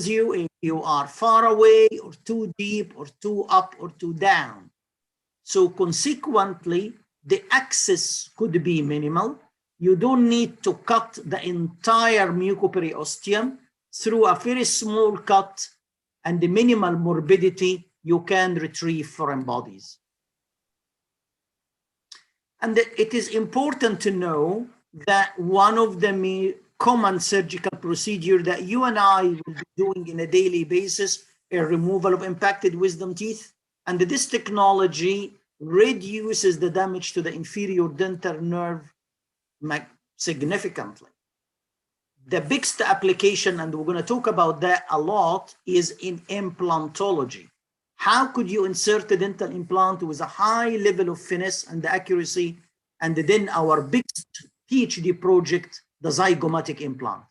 you if you are far away or too deep or too up or too down. So consequently, the access could be minimal. You don't need to cut the entire mucoperiosteum. Through a very small cut and the minimal morbidity, you can retrieve foreign bodies. And it is important to know that one of the common surgical procedure that you and I will be doing in a daily basis is removal of impacted wisdom teeth. And this technology reduces the damage to the inferior dental nerve significantly. The biggest application, and we're going to talk about that a lot, is in implantology. How could you insert a dental implant with a high level of finesse and accuracy? And then our biggest PhD project, the zygomatic implant.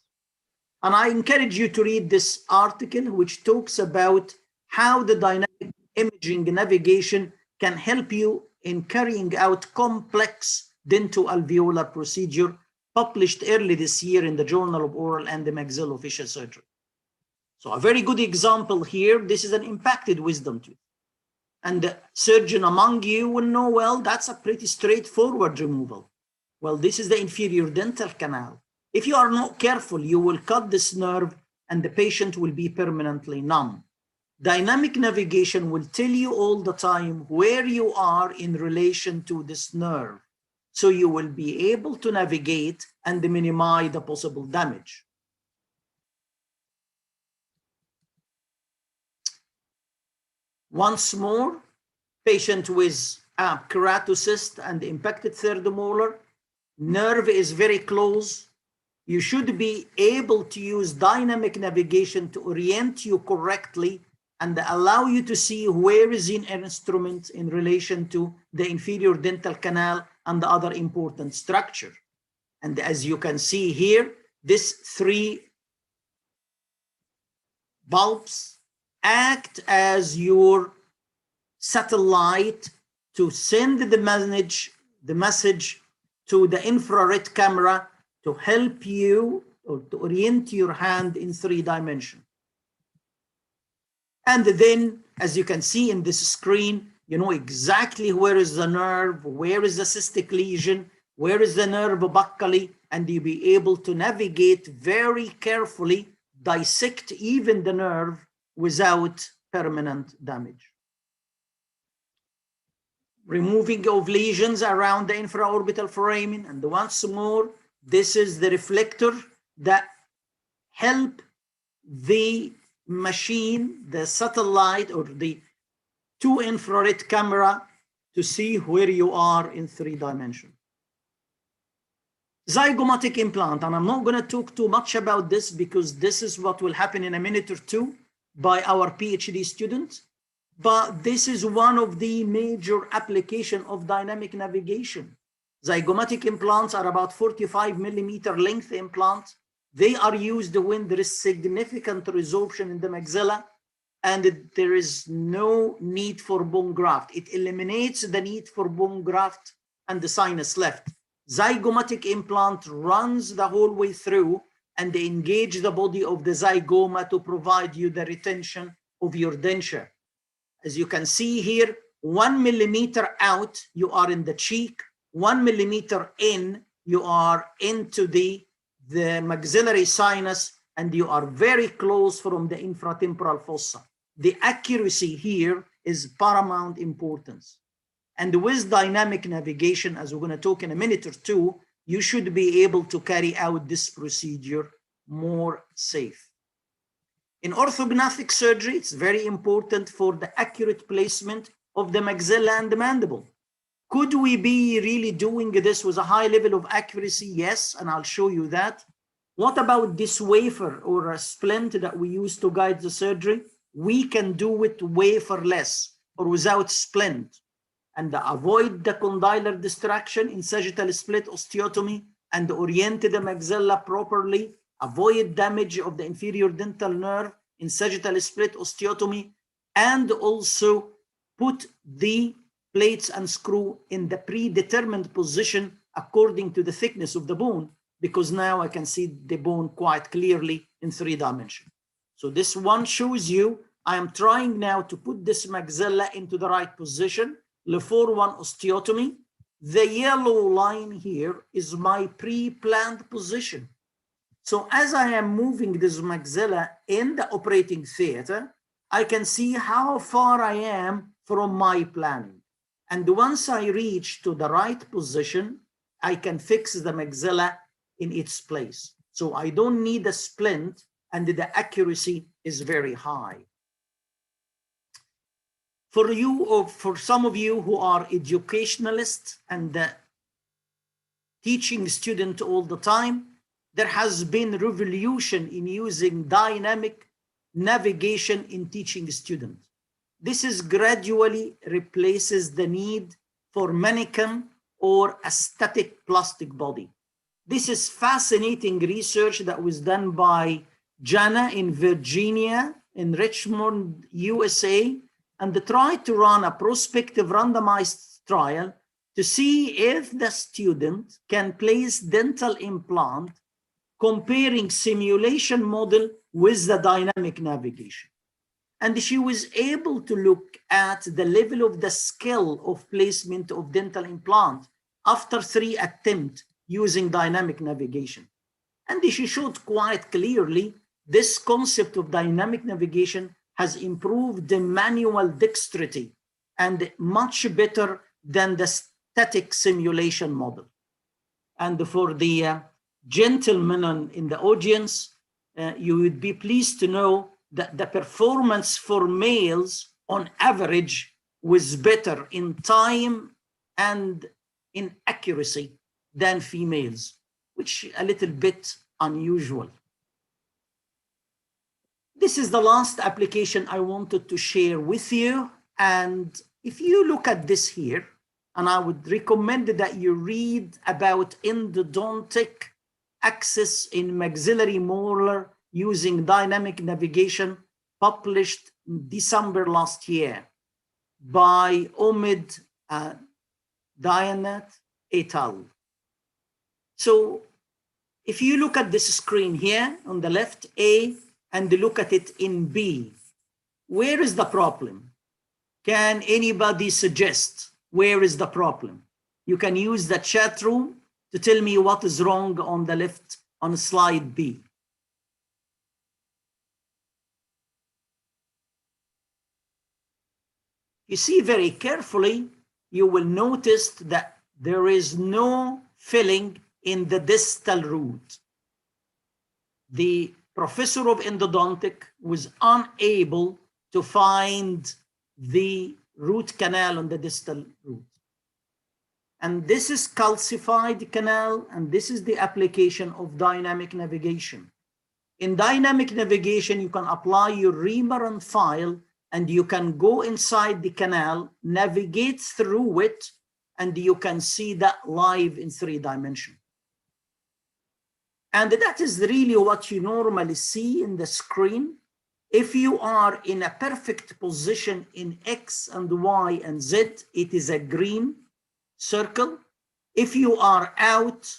And I encourage you to read this article, which talks about how the dynamic imaging navigation can help you in carrying out complex dentoalveolar procedure, published early this year in the Journal of Oral and Maxillofacial Surgery. So a very good example here, this is an impacted wisdom tooth. And the surgeon among you will know, well, that's a pretty straightforward removal. Well, this is the inferior dental canal. If you are not careful, you will cut this nerve and the patient will be permanently numb. Dynamic navigation will tell you all the time where you are in relation to this nerve. So you will be able to navigate and minimize the possible damage. Once more, patient with a keratocyst and impacted third molar, nerve is very close. You should be able to use dynamic navigation to orient you correctly and allow you to see where is the instrument in relation to the inferior dental canal and the other important structure. And as you can see here, these 3 bulbs act as your satellite to send the message to the infrared camera to help you or to orient your hand in 3 dimensions. And then, as you can see in this screen, you know exactly where is the nerve, where is the cystic lesion, where is the nerve buccally, and you'll be able to navigate very carefully, dissect even the nerve without permanent damage. Removing of lesions around the infraorbital foramen, and once more, this is the reflector that help the machine, the satellite or the 2 infrared camera to see where you are in 3 dimensions. Zygomatic implant, and I'm not going to talk too much about this because this is what will happen in a minute or two by our PhD students, but this is one of the major applications of dynamic navigation. Zygomatic implants are about 45 millimeter length implants. They are used when there is significant resorption in the maxilla and there is no need for bone graft. It eliminates the need for bone graft and the sinus left. Zygomatic implant runs the whole way through and they engage the body of the zygoma to provide you the retention of your denture. As you can see here, 1 millimeter out, you are in the cheek. 1 millimeter in, you are into the maxillary sinus, and you are very close from the infratemporal fossa. The accuracy here is paramount importance. And with dynamic navigation, as we're going to talk in a minute or two, you should be able to carry out this procedure more safe. In orthognathic surgery, it's very important for the accurate placement of the maxilla and the mandible. Could we be really doing this with a high level of accuracy? Yes, and I'll show you that. What about this wafer or a splint that we use to guide the surgery? We can do it waferless or without splint and avoid the condylar distraction in sagittal split osteotomy and orient the maxilla properly, avoid damage of the inferior dental nerve in sagittal split osteotomy, and also put the plates and screw in the predetermined position according to the thickness of the bone, because now I can see the bone quite clearly in 3 dimensions. So this one shows you, I am trying now to put this maxilla into the right position, Le4-1 osteotomy. The yellow line here is my pre-planned position. So as I am moving this maxilla in the operating theater, I can see how far I am from my planning. And once I reach to the right position, I can fix the maxilla in its place. So I don't need a splint and the accuracy is very high. For you, or for some of you who are educationalists and teaching students all the time, there has been revolution in using dynamic navigation in teaching students. This is gradually replaces the need for mannequin or a static plastic body. This is fascinating research that was done by Jana in Virginia, in Richmond, USA, and they tried to run a prospective randomized trial to see if the student can place dental implant comparing simulation model with the dynamic navigation. And she was able to look at the level of the skill of placement of dental implant after 3 attempts using dynamic navigation. And she showed quite clearly this concept of dynamic navigation has improved the manual dexterity and much better than the static simulation model. And for the gentlemen in the audience, you would be pleased to know that the performance for males on average was better in time and in accuracy than females, which a little bit unusual. This is the last application I wanted to share with you. And if you look at this here, and I would recommend that you read about endodontic access in maxillary molar using dynamic navigation, published in December last year by Omid Dianat et al. So if you look at this screen here on the left, A, and look at it in B, where is the problem? Can anybody suggest where is the problem? You can use the chat room to tell me what is wrong on the left on slide B. You see very carefully, you will notice that there is no filling in the distal root. The professor of endodontic was unable to find the root canal on the distal root. And this is calcified canal, and this is the application of dynamic navigation. In dynamic navigation, you can apply your reamer file, and you can go inside the canal, navigate through it, and you can see that live in 3 dimensions. And that is really what you normally see in the screen. If you are in a perfect position in X and Y and Z, it is a green circle. If you are out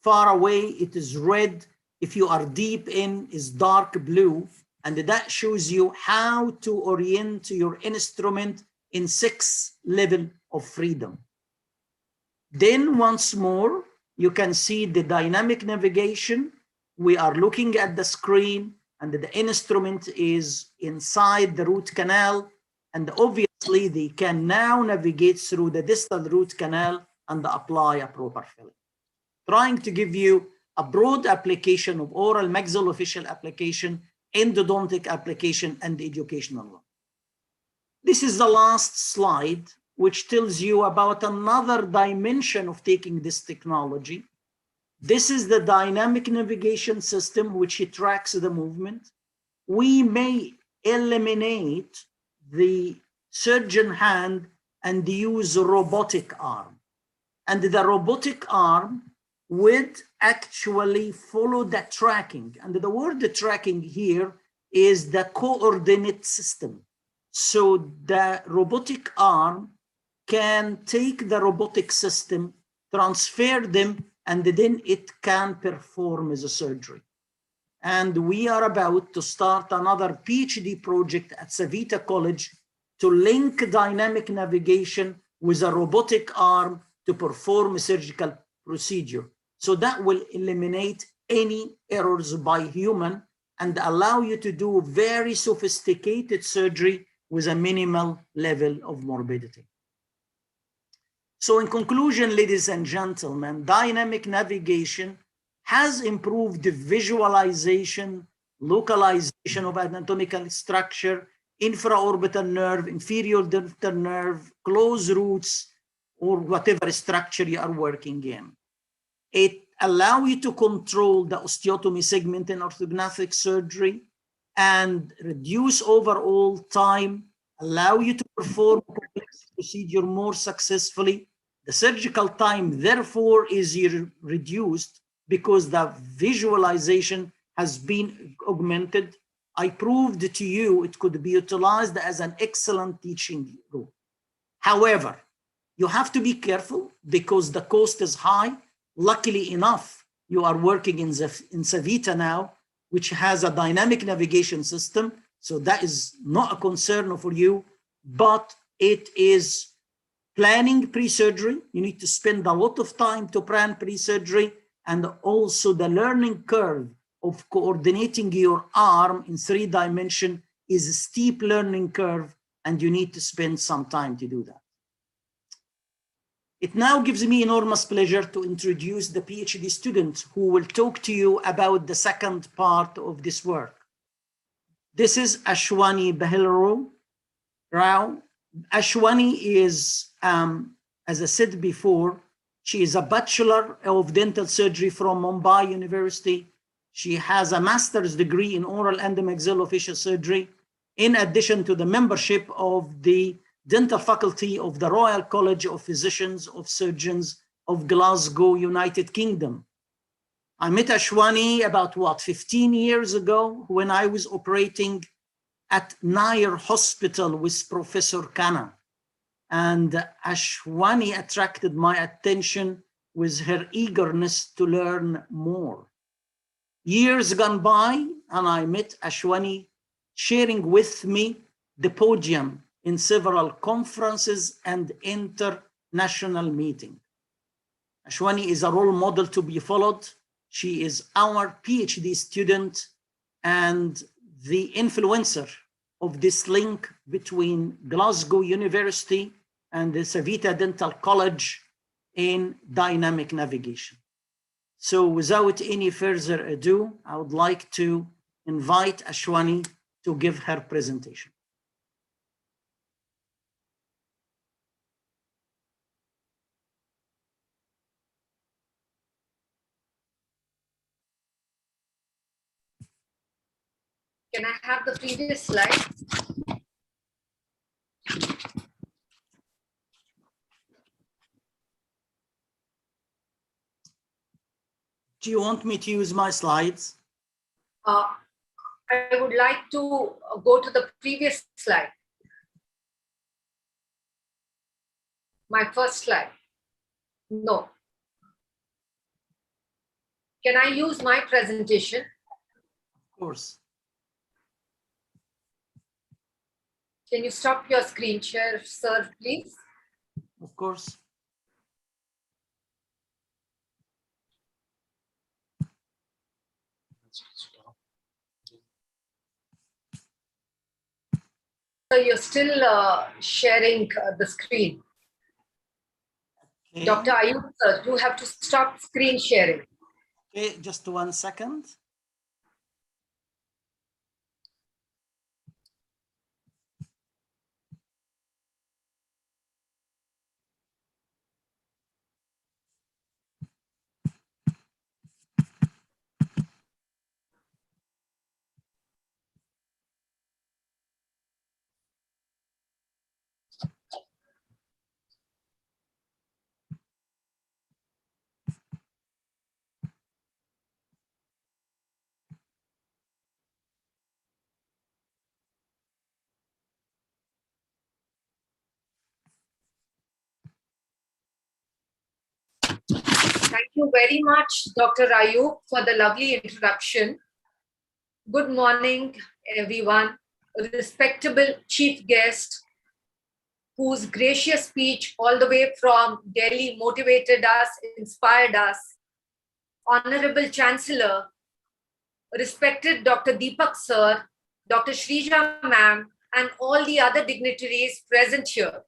far away, it is red. If you are deep in, is dark blue. And that shows you how to orient your instrument in 6 levels of freedom. Then once more, you can see the dynamic navigation. We are looking at the screen, and the instrument is inside the root canal. And obviously, they can now navigate through the distal root canal and apply a proper filling. Trying to give you a broad application of oral maxillofacial application, endodontic application, and educational one. This is the last slide, which tells you about another dimension of taking this technology. This is the dynamic navigation system, which tracks the movement. We may eliminate the surgeon hand and use a robotic arm. And the robotic arm would actually follow the tracking. And the word tracking here is the coordinate system. So the robotic arm can take the robotic system, transfer them, and then it can perform as a surgery. And we are about to start another PhD project at Saveetha College to link dynamic navigation with a robotic arm to perform a surgical procedure. So that will eliminate any errors by human and allow you to do very sophisticated surgery with a minimal level of morbidity. So in conclusion, ladies and gentlemen, dynamic navigation has improved the visualization, localization of anatomical structure, infraorbital nerve, inferior dental nerve, closed roots, or whatever structure you are working in. It allows you to control the osteotomy segment in orthognathic surgery and reduce overall time, allow you to perform complex procedure more successfully. The surgical time, therefore, is reduced because the visualization has been augmented. I proved to you it could be utilized as an excellent teaching tool. However, you have to be careful because the cost is high. Luckily enough, you are working in Saveetha now, which has a dynamic navigation system. So that is not a concern for you, but it is planning pre-surgery. You need to spend a lot of time to plan pre-surgery, and also the learning curve of coordinating your arm in 3 dimensions is a steep learning curve, and you need to spend some time to do that. It now gives me enormous pleasure to introduce the PhD student who will talk to you about the second part of this work. This is Ashwani Bahil Rao. Ashwani is, as I said before, she is a Bachelor of Dental Surgery from Mumbai University. She has a master's degree in oral and maxillofacial surgery, in addition to the membership of the Dental Faculty of the Royal College of Physicians of Surgeons of Glasgow, United Kingdom. I met Ashwani about 15 years ago when I was operating at Nair Hospital with Professor Khanna. And Ashwani attracted my attention with her eagerness to learn more. Years gone by, and I met Ashwani sharing with me the podium in several conferences and international meetings. Ashwani is a role model to be followed. She is our PhD student and the influencer of this link between Glasgow University and the Saveetha Dental College in dynamic navigation. So without any further ado, I would like to invite Ashwani to give her presentation. Can I have the previous slide? Do you want me to use my slides? I would like to go to the previous slide. My first slide. No. Can I use my presentation? Of course. Can you stop your screen share, sir, please? Of course. So you're still sharing the screen. Okay. Dr. Ayub, sir, you have to stop screen sharing. Okay, just 1 second. Thank you very much, Dr. Ayub, for the lovely introduction. Good morning, everyone. A respectable chief guest whose gracious speech all the way from Delhi motivated us, inspired us. Honorable Chancellor, respected Dr. Deepak sir, Dr. Shrija ma'am, and all the other dignitaries present here.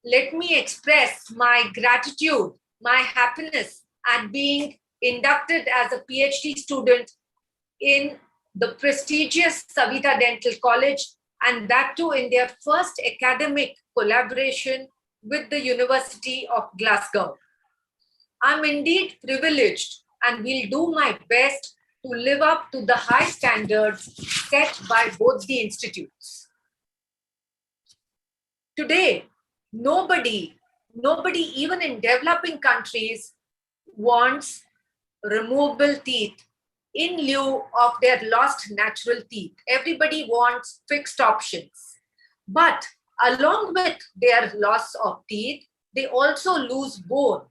Let me express my gratitude, my happiness at being inducted as a PhD student in the prestigious Saveetha Dental College, and that too in their first academic collaboration with the University of Glasgow. I'm indeed privileged and will do my best to live up to the high standards set by both the institutes. Today, nobody even in developing countries wants removable teeth in lieu of their lost natural teeth. Everybody wants fixed options. But along with their loss of teeth, they also lose bone.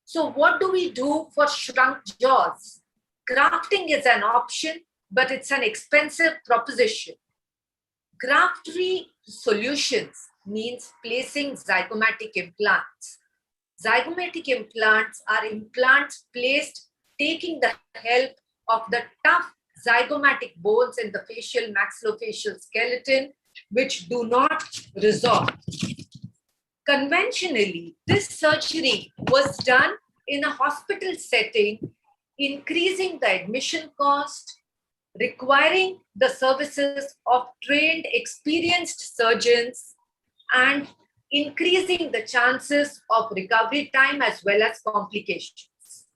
So what do we do for shrunk jaws? Grafting is an option, but it's an expensive proposition. Graft-free solutions means placing zygomatic implants. Zygomatic implants are implants placed taking the help of the tough zygomatic bones in the facial maxillofacial skeleton, which do not resorb. Conventionally, this surgery was done in a hospital setting, increasing the admission cost, requiring the services of trained, experienced surgeons, and increasing the chances of recovery time as well as complications.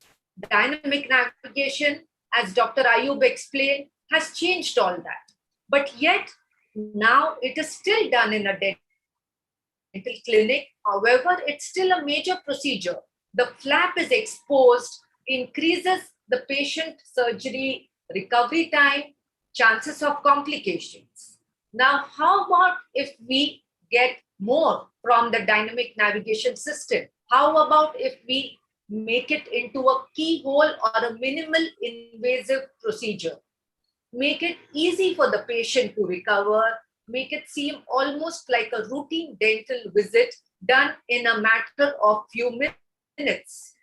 Dynamic navigation, as Dr. Ayub explained, has changed all that. But yet, now it is still done in a dental clinic. However, it's still a major procedure. The flap is exposed, increases the patient surgery recovery time, chances of complications. Now, how about if we get more from the dynamic navigation system? How about if we make it into a keyhole or a minimal invasive procedure? Make it easy for the patient to recover, make it seem almost like a routine dental visit done in a matter of few minutes.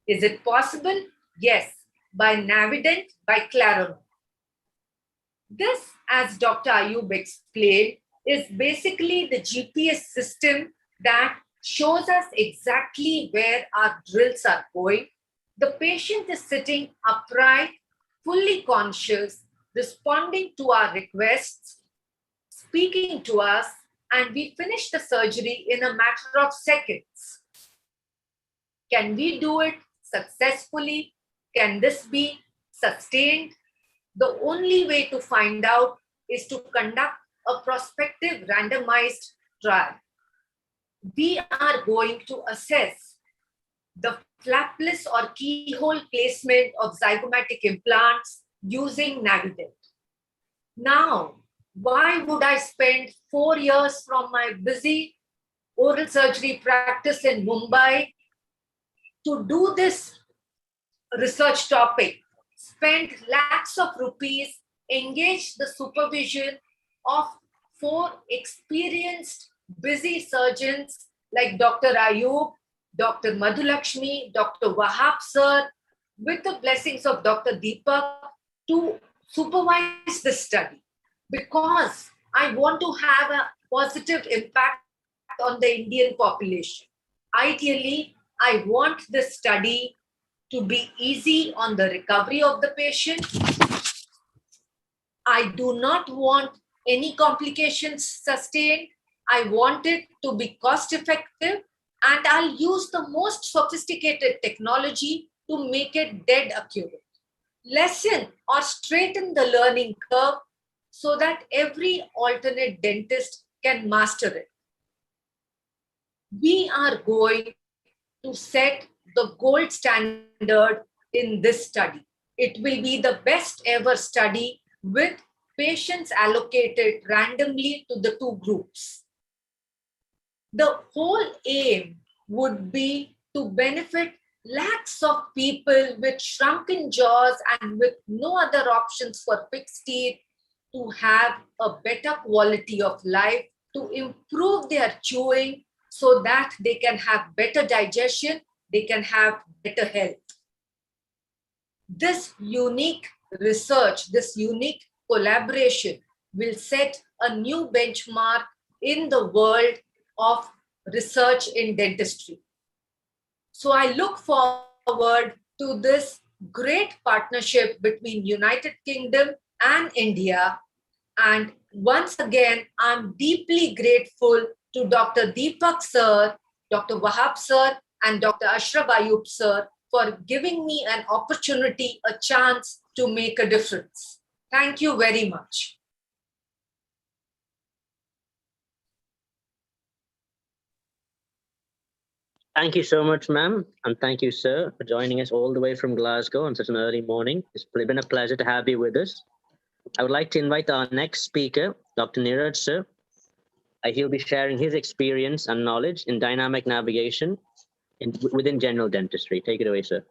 Is it possible? Yes, by Navident, by Claron. This, as Dr. Ayub explained, is basically the GPS system that shows us exactly where our drills are going. The patient is sitting upright, fully conscious, responding to our requests, speaking to us, and we finish the surgery in a matter of seconds. Can we do it successfully? Can this be sustained? the only way to find out is to conduct a prospective randomized trial. We are going to assess the flapless or keyhole placement of zygomatic implants using Navident. Now, why would I spend 4 years from my busy oral surgery practice in Mumbai to do this research topic, spend lakhs of rupees, engage the supervision of 4 experienced busy surgeons like Dr. Ayub, Dr. Madhulakshmi, Dr. Wahab sir, with the blessings of Dr. Deepak to supervise this study, because I want to have a positive impact on the Indian population. Ideally, I want this study to be easy on the recovery of the patient. I do not want any complications sustained. I want it to be cost effective, and I'll use the most sophisticated technology to make it dead accurate. Lessen or straighten the learning curve so that every alternate dentist can master it. We are going to set the gold standard in this study. It will be the best ever study with patients allocated randomly to the 2 groups. The whole aim would be to benefit lakhs of people with shrunken jaws and with no other options for fixed teeth to have a better quality of life, to improve their chewing so that they can have better digestion, they can have better health. This unique research, this unique collaboration will set a new benchmark in the world of research in dentistry. So I look forward to this great partnership between United Kingdom and India. And once again, I'm deeply grateful to Dr. Deepak sir, Dr. Wahab sir, and Dr. Ashraf Ayub sir for giving me an opportunity, a chance to make a difference. Thank you very much. Thank you so much, ma'am. And thank you, sir, for joining us all the way from Glasgow on such an early morning. It's been a pleasure to have you with us. I would like to invite our next speaker, Dr. Neeraj, sir. He'll be sharing his experience and knowledge in dynamic navigation within general dentistry. Take it away, sir.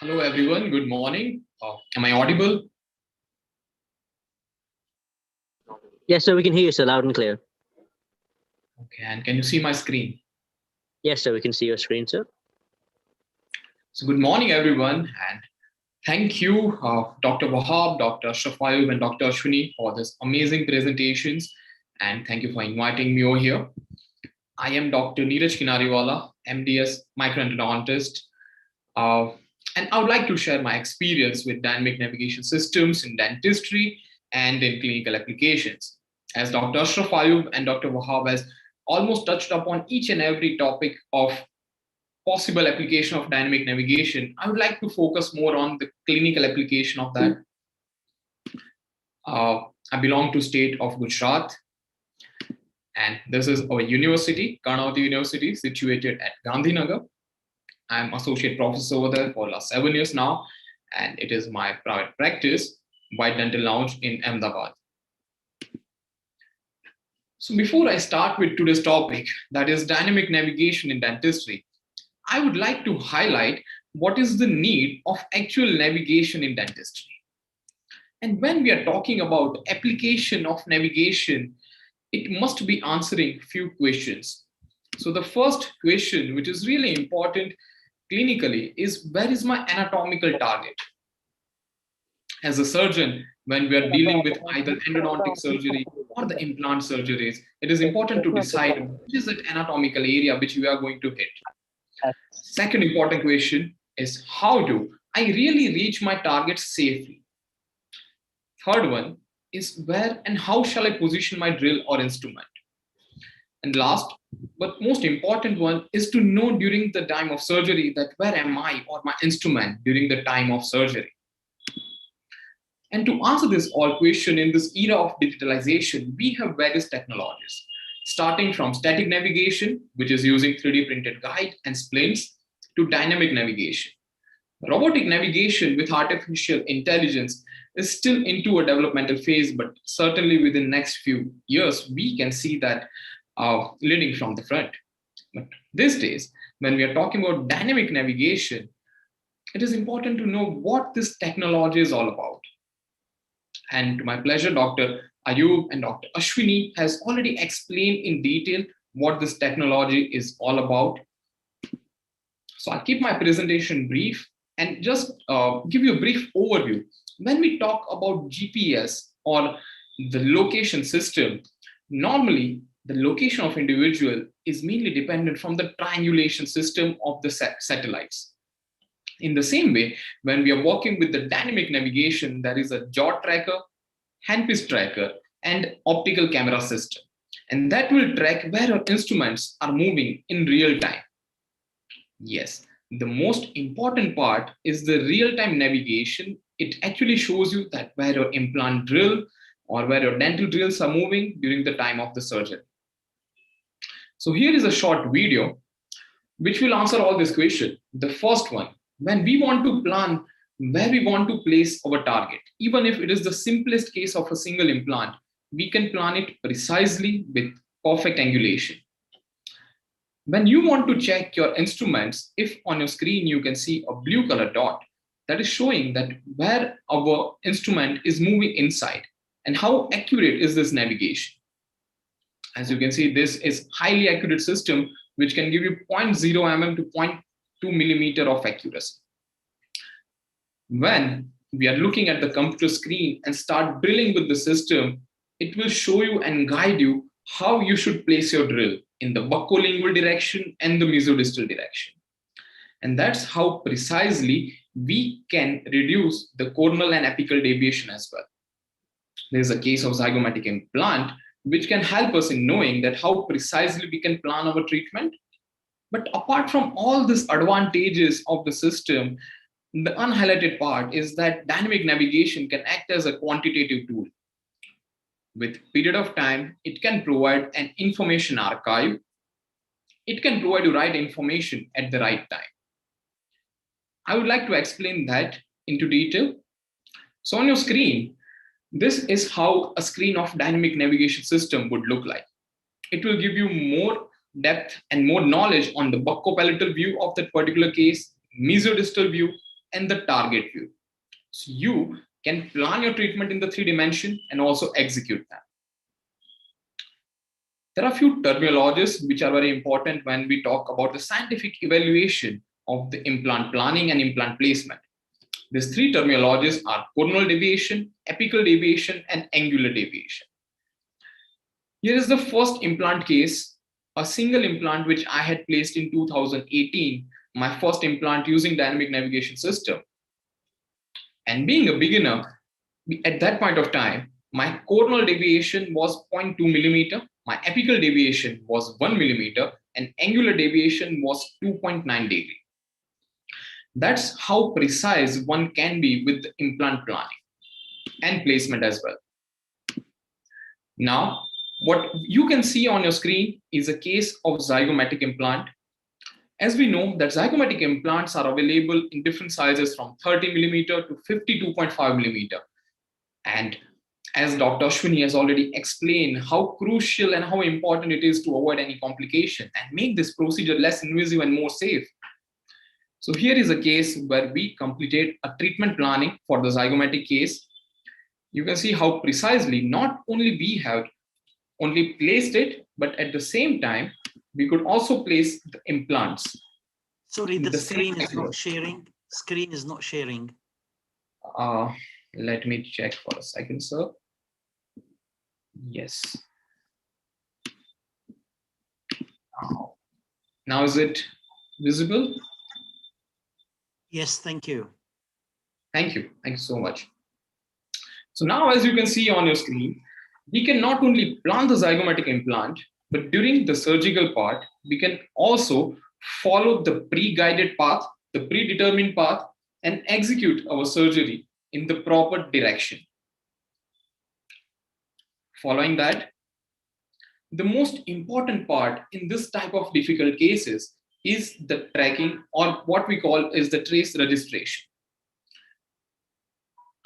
Hello, everyone. Good morning. Am I audible? Yes, sir, we can hear you, sir, loud and clear. Okay, and can you see my screen? Yes, sir, we can see your screen, sir. So good morning, everyone. And thank you, Dr. Wahab, Dr. Ashraf Ayub, and Dr. Ashwini for this amazing presentations. And thank you for inviting me over here. I am Dr. Neeraj Kinariwala, MDS microendodontist. And I would like to share my experience with dynamic navigation systems in dentistry and in clinical applications. As Dr. Ashraf Ayub and Dr. Wahab has almost touched upon each and every topic of possible application of dynamic navigation, I would like to focus more on the clinical application of that. I belong to state of Gujarat, and this is our university, Karnataka University, situated at Gandhinagar. I'm associate professor over there for the last 7 years now, and it is my private practice, White Dental Lounge in Ahmedabad. So before I start with today's topic, that is dynamic navigation in dentistry, I would like to highlight what is the need of actual navigation in dentistry. And when we are talking about application of navigation, it must be answering few questions. So the first question, which is really important clinically, is where is my anatomical target? As a surgeon, when we are dealing with either endodontic surgery or the implant surgeries, it is important to decide which is that anatomical area which we are going to hit. Second important question is, how do I really reach my target safely? Third one is, where and how shall I position my drill or instrument? And last but most important one is to know during the time of surgery that where am I or my instrument during the time of surgery. And to answer this all question in this era of digitalization, we have various technologies, starting from static navigation, which is using 3D printed guide and splints, to dynamic navigation. Robotic navigation with artificial intelligence is still into a developmental phase, but certainly within the next few years, we can see that leading from the front. But these days, when we are talking about dynamic navigation, it is important to know what this technology is all about. And to my pleasure, Dr. Ayub and Dr. Ashwini has already explained in detail what this technology is all about. So I'll keep my presentation brief and just give you a brief overview. When we talk about GPS or the location system, normally the location of individual is mainly dependent from the triangulation system of the satellites. In the same way, when we are working with the dynamic navigation, there is a jaw tracker, handpiece tracker, and optical camera system. And that will track where our instruments are moving in real time. Yes, the most important part is the real-time navigation. It actually shows you that where your implant drill or where your dental drills are moving during the time of the surgery. So here is a short video which will answer all this question. The first one, when we want to plan where we want to place our target, even if it is the simplest case of a single implant, we can plan it precisely with perfect angulation. When you want to check your instruments, if on your screen you can see a blue color dot, that is showing that where our instrument is moving inside and how accurate is this navigation. As you can see, this is highly accurate system which can give you 0.0 mm to 0.2 millimeter of accuracy. When we are looking at the computer screen and start drilling with the system, it will show you and guide you how you should place your drill in the buccolingual direction and the mesodistal direction. And that's how precisely we can reduce the coronal and apical deviation as well. There's a case of zygomatic implant, which can help us in knowing that how precisely we can plan our treatment. But apart from all these advantages of the system, the unhighlighted part is that dynamic navigation can act as a quantitative tool. With period of time, it can provide an information archive. It can provide you right information at the right time. I would like to explain that into detail. So on your screen, this is how a screen of dynamic navigation system would look like. It will give you more depth and more knowledge on the buccopalatal view of that particular case, mesodistal view, and the target view. So you can plan your treatment in the 3 dimension and also execute that. There are a few terminologies which are very important when we talk about the scientific evaluation of the implant planning and implant placement. These 3 terminologies are coronal deviation, apical deviation, and angular deviation. Here is the first implant case, a single implant which I had placed in 2018, my first implant using dynamic navigation system. And being a beginner, at that point of time, my coronal deviation was 0.2 millimeter, my apical deviation was 1 millimeter, and angular deviation was 2.9 degree. That's how precise one can be with the implant planning and placement as well. Now, what you can see on your screen is a case of zygomatic implant. As we know that zygomatic implants are available in different sizes from 30 millimeter to 52.5 millimeter. And as Dr. Ashwini has already explained how crucial and how important it is to avoid any complication and make this procedure less invasive and more safe. So here is a case where we completed a treatment planning for the zygomatic case. You can see how precisely not only we have only placed it, but at the same time, we could also place the implants. Sorry, the screen is not sharing. Screen is not sharing. Let me check for a second, sir. Yes. Now is it visible? Yes, thank you. Thank you. Thank you so much. So now, as you can see on your screen, we can not only plant the zygomatic implant, but during the surgical part, we can also follow the pre-guided path, the predetermined path, and execute our surgery in the proper direction. Following that, the most important part in this type of difficult cases is the tracking, or what we call is the trace registration.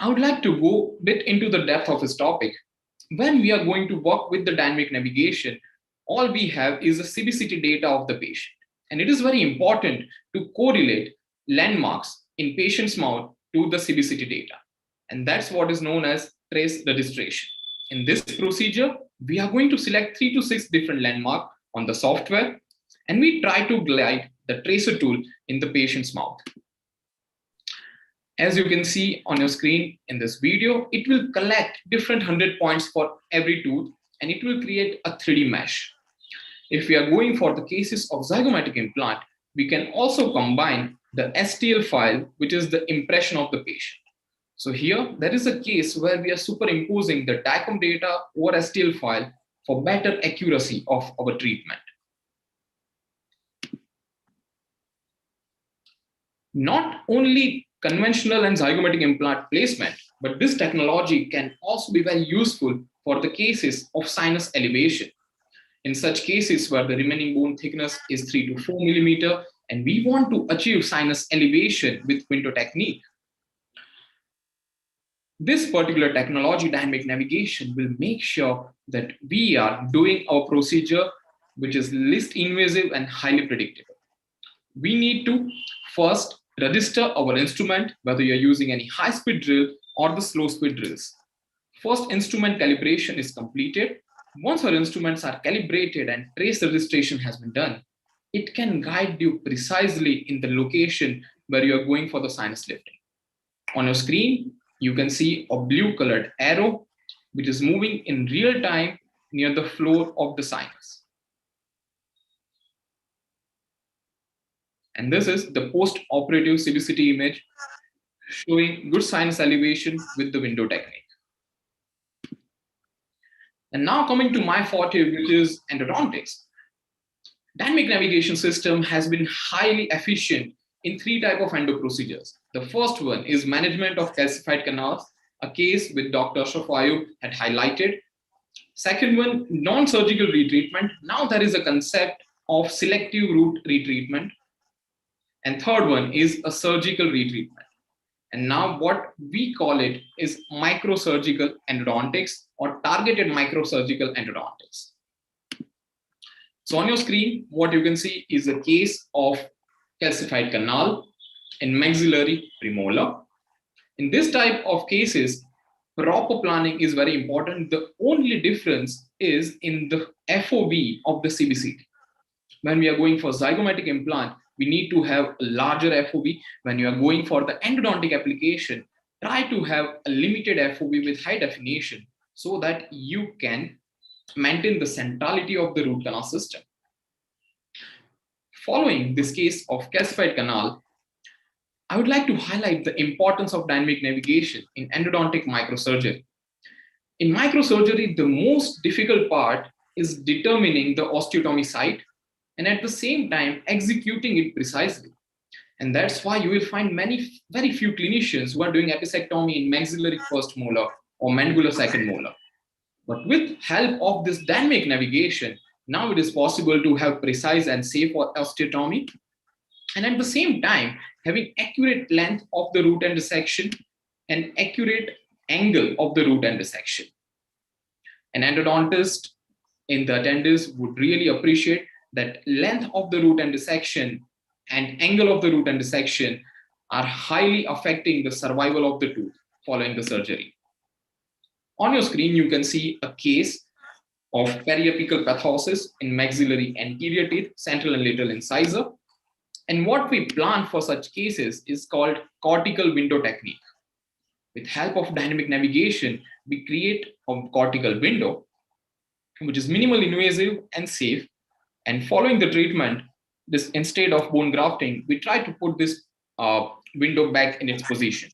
I would like to go a bit into the depth of this topic. When we are going to work with the dynamic navigation, all we have is the CBCT data of the patient. And it is very important to correlate landmarks in patient's mouth to the CBCT data. And that's what is known as trace registration. In this procedure, we are going to select 3 to 6 different landmarks on the software, and we try to glide the tracer tool in the patient's mouth. As you can see on your screen in this video, it will collect different 100 points for every tooth, and it will create a 3D mesh. If we are going for the cases of zygomatic implant, we can also combine the STL file, which is the impression of the patient. So here, there is a case where we are superimposing the DICOM data over STL file for better accuracy of our treatment. Not only conventional and zygomatic implant placement, but this technology can also be very useful for the cases of sinus elevation. In such cases where the remaining bone thickness is 3 to 4 millimeter, and we want to achieve sinus elevation with window technique. This particular technology, dynamic navigation, will make sure that we are doing our procedure, which is least invasive and highly predictable. We need to first register our instrument, whether you're using any high-speed drill or the slow-speed drills. First instrument calibration is completed. Once our instruments are calibrated and trace registration has been done, it can guide you precisely in the location where you are going for the sinus lifting. On your screen, you can see a blue colored arrow, which is moving in real time near the floor of the sinus. And this is the post-operative CBCT image showing good sinus elevation with the window technique. And now coming to my forte, which is endodontics. Dynamic navigation system has been highly efficient in 3 types of endo procedures. The first one is management of calcified canals, a case which Dr. Ashraf had highlighted. Second one, non-surgical retreatment. Now there is a concept of selective root retreatment. And third one is a surgical retreatment. And now what we call it is microsurgical endodontics or targeted microsurgical endodontics. So on your screen, what you can see is a case of calcified canal in maxillary premolar. In this type of cases, proper planning is very important. The only difference is in the FOV of the CBCT. When we are going for zygomatic implant, we need to have a larger FOV. When you are going for the endodontic application, try to have a limited FOV with high definition so that you can maintain the centrality of the root canal system. Following this case of calcified canal, I would like to highlight the importance of dynamic navigation in endodontic microsurgery. In microsurgery, the most difficult part is determining the osteotomy site and at the same time executing it precisely. And that's why you will find very few clinicians who are doing episectomy in maxillary first molar or mandibular second molar. But with help of this dynamic navigation, now it is possible to have precise and safe osteotomy, and at the same time having accurate length of the root and dissection and accurate angle of the root and dissection. An endodontist in the attendance would really appreciate that length of the root and dissection and angle of the root and dissection are highly affecting the survival of the tooth following the surgery. On your screen, you can see a case of periapical pathosis in maxillary anterior teeth, central and lateral incisor. And what we plan for such cases is called cortical window technique. With help of dynamic navigation, we create a cortical window which is minimally invasive and safe. And following the treatment, this instead of bone grafting, we try to put this window back in its position.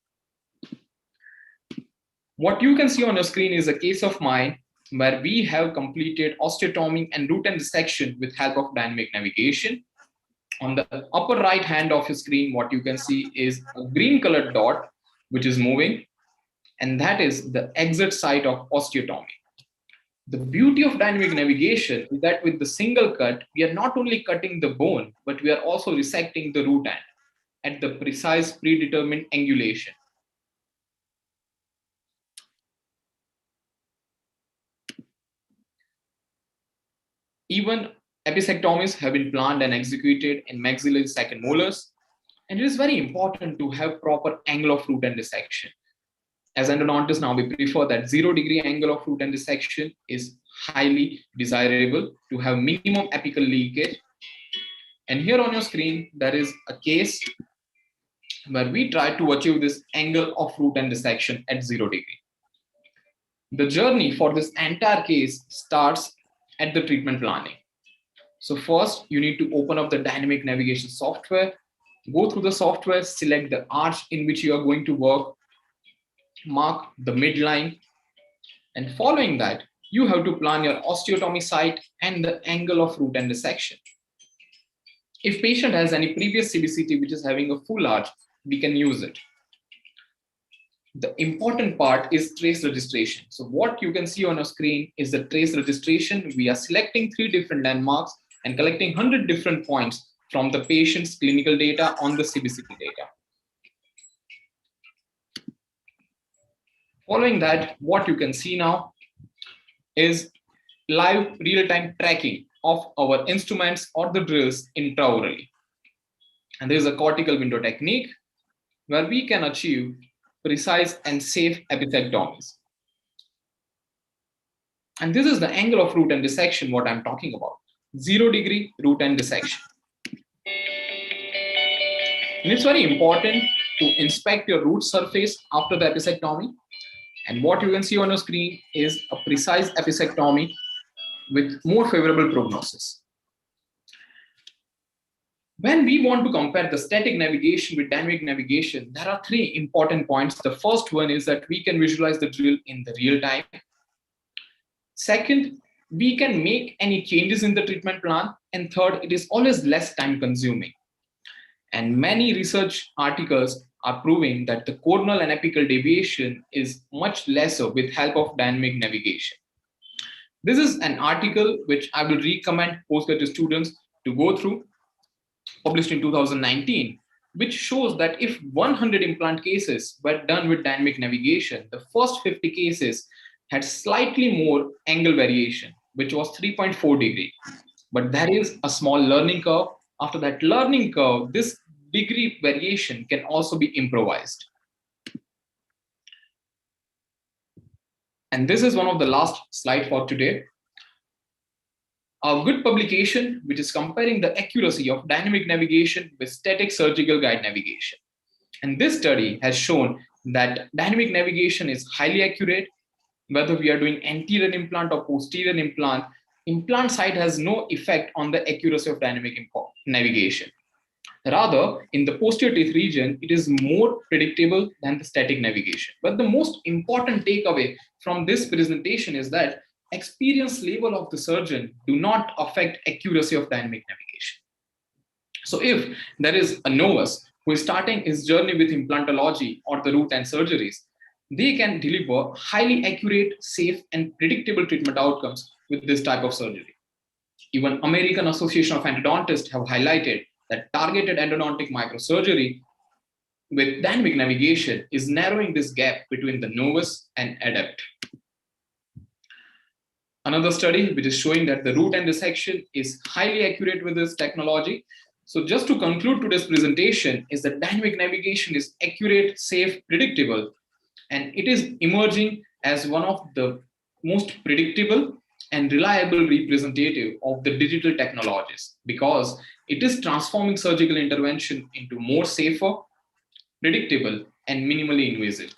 What you can see on your screen is a case of mine where we have completed osteotomy and root and dissection with help of dynamic navigation. On the upper right hand of your screen, what you can see is a green colored dot, which is moving, and that is the exit site of osteotomy. The beauty of dynamic navigation is that with the single cut, we are not only cutting the bone, but we are also resecting the root end at the precise predetermined angulation. Even episectomies have been planned and executed in maxillary second molars, and it is very important to have proper angle of root and dissection. As endodontists now, we prefer that 0-degree angle of root and dissection is highly desirable to have minimum apical leakage. And here on your screen, there is a case where we try to achieve this angle of root and dissection at 0-degree. The journey for this entire case starts at the treatment planning. So first, you need to open up the dynamic navigation software, go through the software, select the arch in which you are going to work, mark the midline, and following that, you have to plan your osteotomy site and the angle of root and dissection. If patient has any previous CBCT which is having a full arch, we can use it. The important part is trace registration. So what you can see on your screen is the trace registration. We are selecting 3 different landmarks and collecting 100 different points from the patient's clinical data on the CBCT data. Following that, what you can see now is live real-time tracking of our instruments or the drills intraorally. And there is a cortical window technique where we can achieve precise and safe episectomies. And this is the angle of root and dissection, what I'm talking about. 0-degree root and dissection. And it's very important to inspect your root surface after the episectomy. And what you can see on your screen is a precise episectomy with more favorable prognosis. When we want to compare the static navigation with dynamic navigation, there are 3 important points. The first one is that we can visualize the drill in the real time. Second, we can make any changes in the treatment plan. And third, it is always less time consuming. And many research articles are proving that the coronal and apical deviation is much lesser with help of dynamic navigation. This is an article which I will recommend postgraduate students to go through, published in 2019, which shows that if 100 implant cases were done with dynamic navigation, the first 50 cases had slightly more angle variation, which was 3.4 degree. But there is a small learning curve. After that learning curve, this degree variation can also be improvised. And this is one of the last slides for today. A good publication, which is comparing the accuracy of dynamic navigation with static surgical guide navigation. And this study has shown that dynamic navigation is highly accurate. Whether we are doing anterior implant or posterior implant, implant site has no effect on the accuracy of dynamic navigation. Rather, in the posterior teeth region, it is more predictable than the static navigation. But the most important takeaway from this presentation is that experience level of the surgeon do not affect accuracy of dynamic navigation. So if there is a novice who is starting his journey with implantology or the root and surgeries, they can deliver highly accurate, safe, and predictable treatment outcomes with this type of surgery. Even American Association of Endodontists have highlighted that targeted endodontic microsurgery with dynamic navigation is narrowing this gap between the novice and adept. Another study which is showing that the root and dissection is highly accurate with this technology. So just to conclude today's presentation is that dynamic navigation is accurate, safe, predictable, and it is emerging as one of the most predictable and reliable representative of the digital technologies because it is transforming surgical intervention into more safer, predictable, and minimally invasive.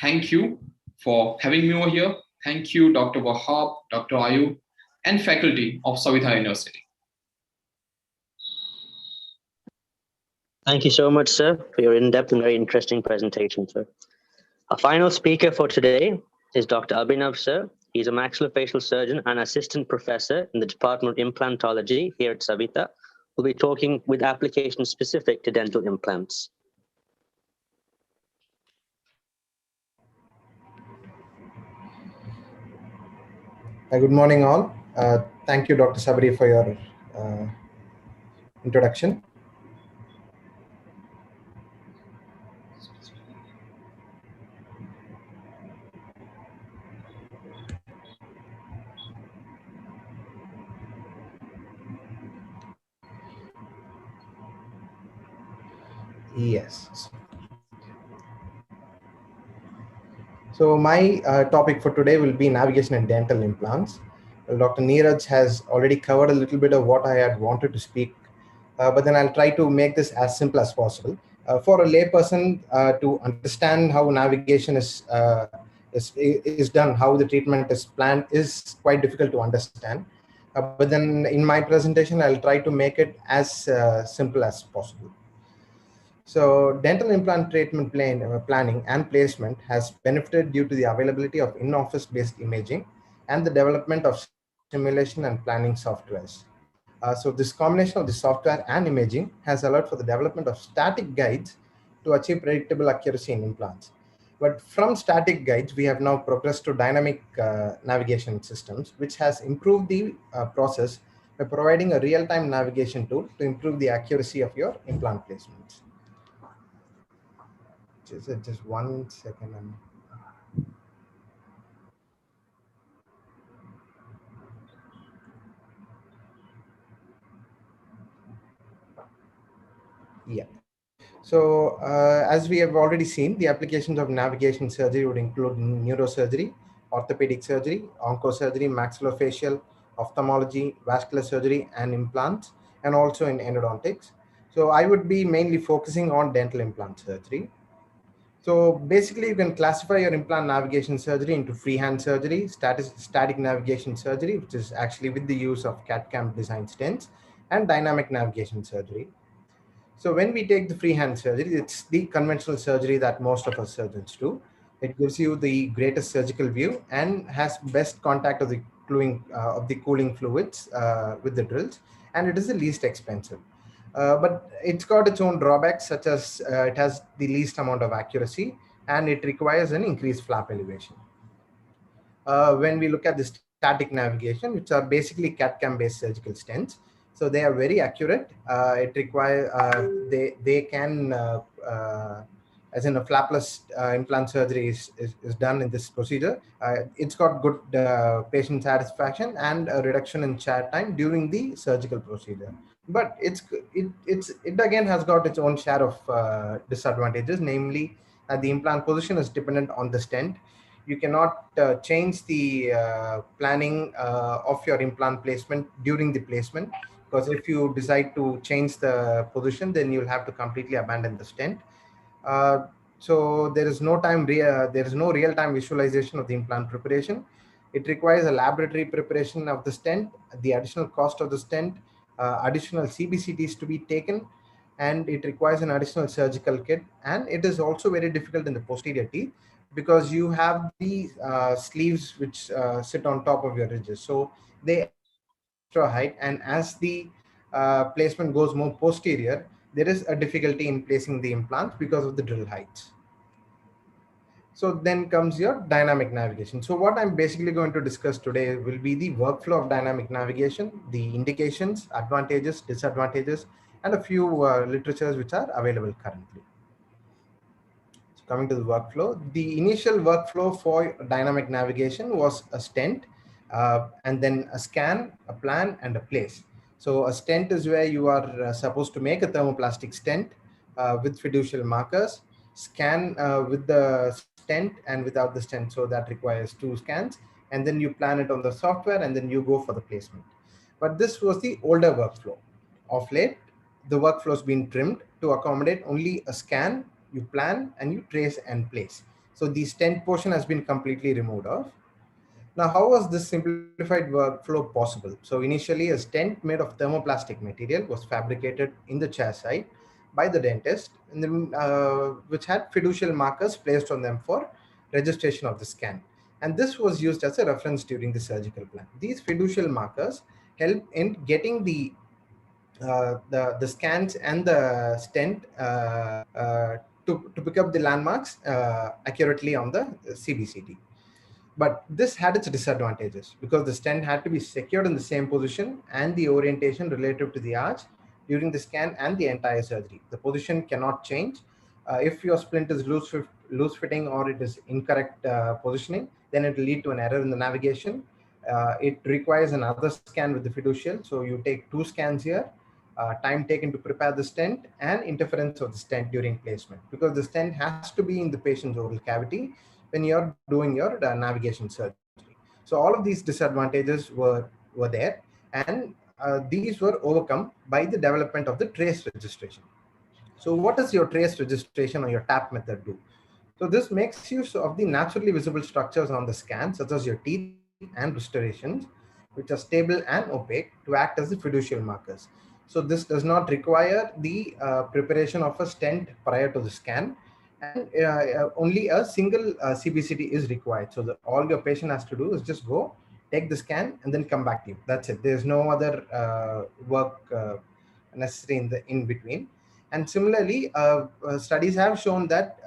Thank you for having me over here. thank you, Dr. Wahab, Dr. Ayub, and faculty of Saveetha University. Thank you so much, sir, for your in-depth and very interesting presentation, sir. Our final speaker for today is Dr. Abhinav, sir. He's a maxillofacial surgeon and assistant professor in the Department of Implantology here at Saveetha. We'll be talking with applications specific to dental implants. Good morning, all. Thank you, Dr. Sabri, for your introduction. Yes. So my topic for today will be navigation and dental implants. Well, Dr. Neeraj has already covered a little bit of what I had wanted to speak, but then I'll try to make this as simple as possible. For a layperson to understand how navigation is done, how the treatment is planned is quite difficult to understand. But then in my presentation, I'll try to make it as simple as possible. So dental implant treatment planning and placement has benefited due to the availability of in-office based imaging and the development of simulation and planning softwares. So this combination of the software and imaging has allowed for the development of static guides to achieve predictable accuracy in implants. But from static guides, we have now progressed to dynamic navigation systems, which has improved the process by providing a real-time navigation tool to improve the accuracy of your implant placements. Just 1 second. Yeah. So as we have already seen, the applications of navigation surgery would include neurosurgery, orthopedic surgery, oncosurgery, maxillofacial, ophthalmology, vascular surgery, and implants, and also in endodontics. So I would be mainly focusing on dental implant surgery. So basically, you can classify your implant navigation surgery into freehand surgery, static navigation surgery, which is actually with the use of CAD/CAM design stents, and dynamic navigation surgery. So when we take the freehand surgery, it's the conventional surgery that most of us surgeons do. It gives you the greatest surgical view and has best contact of the cooling fluids with the drills, and it is the least expensive. But it's got its own drawbacks, such as it has the least amount of accuracy and it requires an increased flap elevation. When we look at the static navigation, which are basically CAD/CAM based surgical stents, so they are very accurate. It requires they can as in a flapless implant surgery is done in this procedure. It's got good patient satisfaction and a reduction in chair time during the surgical procedure. But it again has got its own share of disadvantages, namely the implant position is dependent on the stent. You cannot change the planning of your implant placement during the placement, because if you decide to change the position, then you'll have to completely abandon the stent. So there is no real-time visualization of the implant preparation. It requires a laboratory preparation of the stent, the additional cost of the stent, additional CBCTs to be taken, and it requires an additional surgical kit. And it is also very difficult in the posterior teeth because you have the sleeves which sit on top of your ridges. So they add extra height, and as the placement goes more posterior, there is a difficulty in placing the implant because of the drill heights. So then comes your dynamic navigation. So what I'm basically going to discuss today will be the workflow of dynamic navigation, the indications, advantages, disadvantages, and a few literatures which are available currently. So coming to the workflow, the initial workflow for dynamic navigation was a stent, and then a scan, a plan, and a place. So a stent is where you are supposed to make a thermoplastic stent with fiducial markers, scan with the stent and without the stent. So that requires 2 scans, and then you plan it on the software, and then you go for the placement. But this was the older workflow. Of late, the workflow has been trimmed to accommodate only a scan, you plan, and you trace and place. So the stent portion has been completely removed off. Now, how was this simplified workflow possible? So initially, a stent made of thermoplastic material was fabricated in the chair side by the dentist, and then, which had fiducial markers placed on them for registration of the scan. And this was used as a reference during the surgical plan. These fiducial markers help in getting the scans and the stent to pick up the landmarks accurately on the CBCT. But this had its disadvantages because the stent had to be secured in the same position and the orientation relative to the arch during the scan and the entire surgery. The position cannot change. If your splint is loose fitting or it is incorrect positioning, then it will lead to an error in the navigation. It requires another scan with the fiducial. So you take 2 scans here, time taken to prepare the stent, and interference of the stent during placement, because the stent has to be in the patient's oral cavity when you're doing your navigation surgery. So all of these disadvantages were there, and these were overcome by the development of the trace registration. So what does your trace registration or your TAP method do? So this makes use of the naturally visible structures on the scan, such as your teeth and restorations, which are stable and opaque to act as the fiducial markers. So this does not require the preparation of a stent prior to the scan, and only a single CBCT is required. So all your patient has to do is just go, take the scan, and then come back to you. That's it. There's no other work necessary in between. And similarly, studies have shown that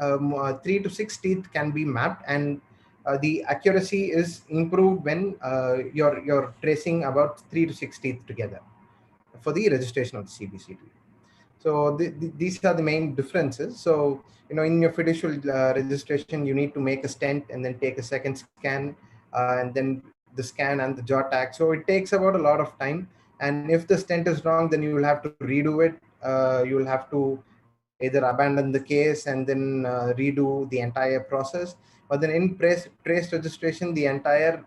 3 to 6 teeth can be mapped, and the accuracy is improved when you're tracing about 3 to 6 teeth together for the registration of the CBCT. So these are the main differences. So, in your fiducial registration, you need to make a stent and then take a second scan, and then the scan and the jaw tag. So it takes about a lot of time. And if the stent is wrong, then you will have to redo it. You will have to either abandon the case and then redo the entire process. But then in trace registration, the entire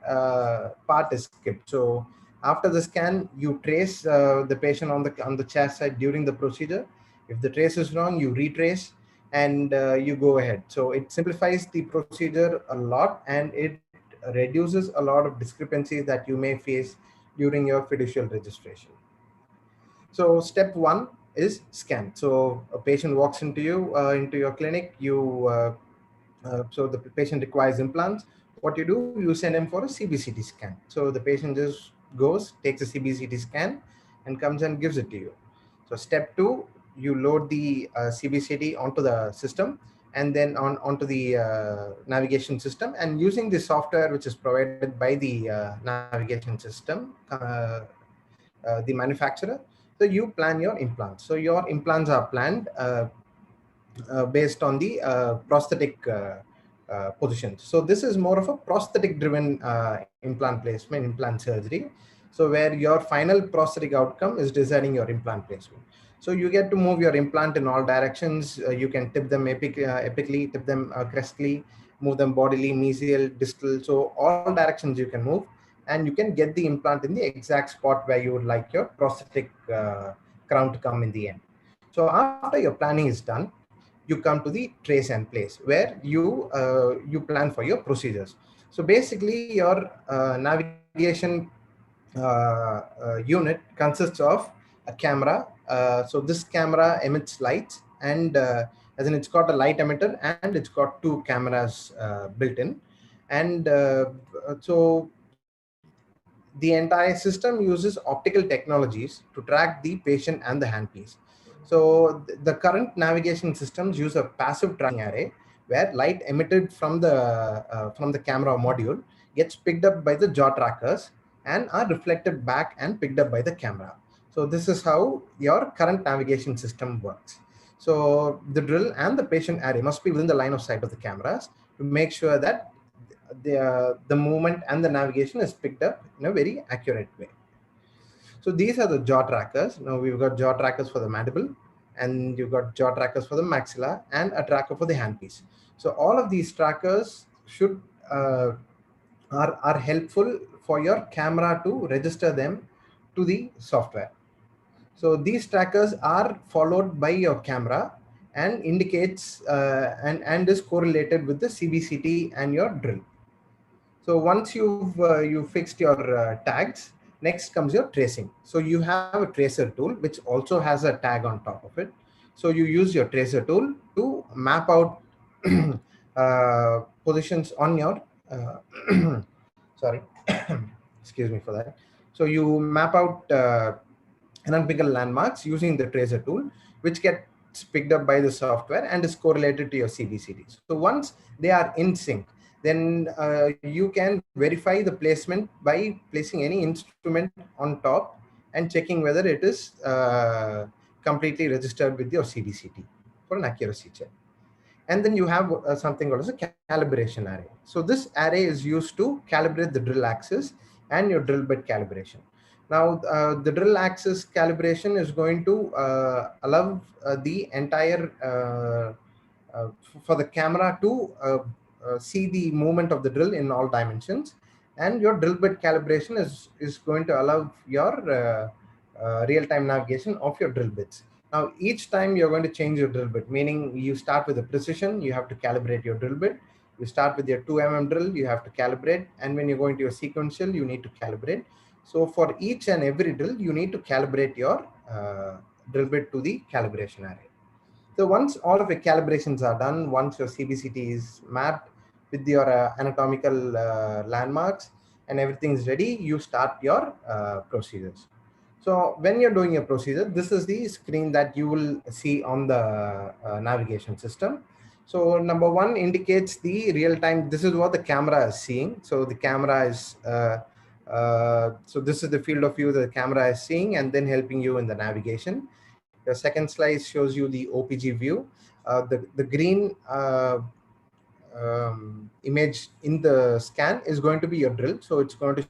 part is skipped. So after the scan, you trace the patient on the chair side during the procedure. If the trace is wrong, you retrace and you go ahead. So it simplifies the procedure a lot, and it reduces a lot of discrepancies that you may face during your fiducial registration. So step 1 is scan. So a patient walks into your clinic. So the patient requires implants. What you do, you send him for a CBCT scan. So the patient just goes, takes a CBCT scan, and comes and gives it to you. So step 2, you load the CBCT onto the system, and then onto the navigation system, and using the software which is provided by the navigation system, the manufacturer. So you plan your implants. So your implants are planned based on the prosthetic positions. So this is more of a prosthetic driven implant placement, implant surgery. So where your final prosthetic outcome is deciding your implant placement. So you get to move your implant in all directions. You can tip them epically, tip them crestally, move them bodily, mesial, distal. So all directions you can move, and you can get the implant in the exact spot where you would like your prosthetic crown to come in the end. So after your planning is done, you come to the trace and place, where you plan for your procedures. So basically, your navigation unit consists of a camera. So this camera emits lights, and as in it's got a light emitter, and it's got 2 cameras built in. And so the entire system uses optical technologies to track the patient and the handpiece. So the current navigation systems use a passive tracking array, where light emitted from the camera module gets picked up by the jaw trackers and are reflected back and picked up by the camera. So this is how your current navigation system works. So the drill and the patient array must be within the line of sight of the cameras to make sure that the movement and the navigation is picked up in a very accurate way. So these are the jaw trackers. Now we've got jaw trackers for the mandible, and you've got jaw trackers for the maxilla, and a tracker for the handpiece. So all of these trackers should are helpful for your camera to register them to the software. So these trackers are followed by your camera and indicates and is correlated with the CBCT and your drill. So once you fixed your tags, next comes your tracing. So you have a tracer tool which also has a tag on top of it. So you use your tracer tool to map out positions on your sorry excuse me for that. So you map out anatomical landmarks using the tracer tool, which gets picked up by the software and is correlated to your CBCT. So once they are in sync, then you can verify the placement by placing any instrument on top and checking whether it is completely registered with your CBCT for an accuracy check. And then you have something called as a calibration array. So this array is used to calibrate the drill axis and your drill bit calibration. Now, the drill axis calibration is going to allow the entire for the camera to see the movement of the drill in all dimensions, and your drill bit calibration is going to allow your real-time navigation of your drill bits. Now, each time you're going to change your drill bit, meaning you start with a precision, you have to calibrate your drill bit. You start with your 2 mm drill, you have to calibrate. And when you're going to your sequential, you need to calibrate. So for each and every drill, you need to calibrate your drill bit to the calibration array. So once all of your calibrations are done, once your CBCT is mapped with your anatomical landmarks and everything is ready, you start your procedures. So when you're doing your procedure, this is the screen that you will see on the navigation system. So number one indicates the real time. This is what the camera is seeing. So the camera is, so this is the field of view that the camera is seeing and then helping you in the navigation. The second slide shows you the OPG view. The green image in the scan is going to be your drill. So it's going to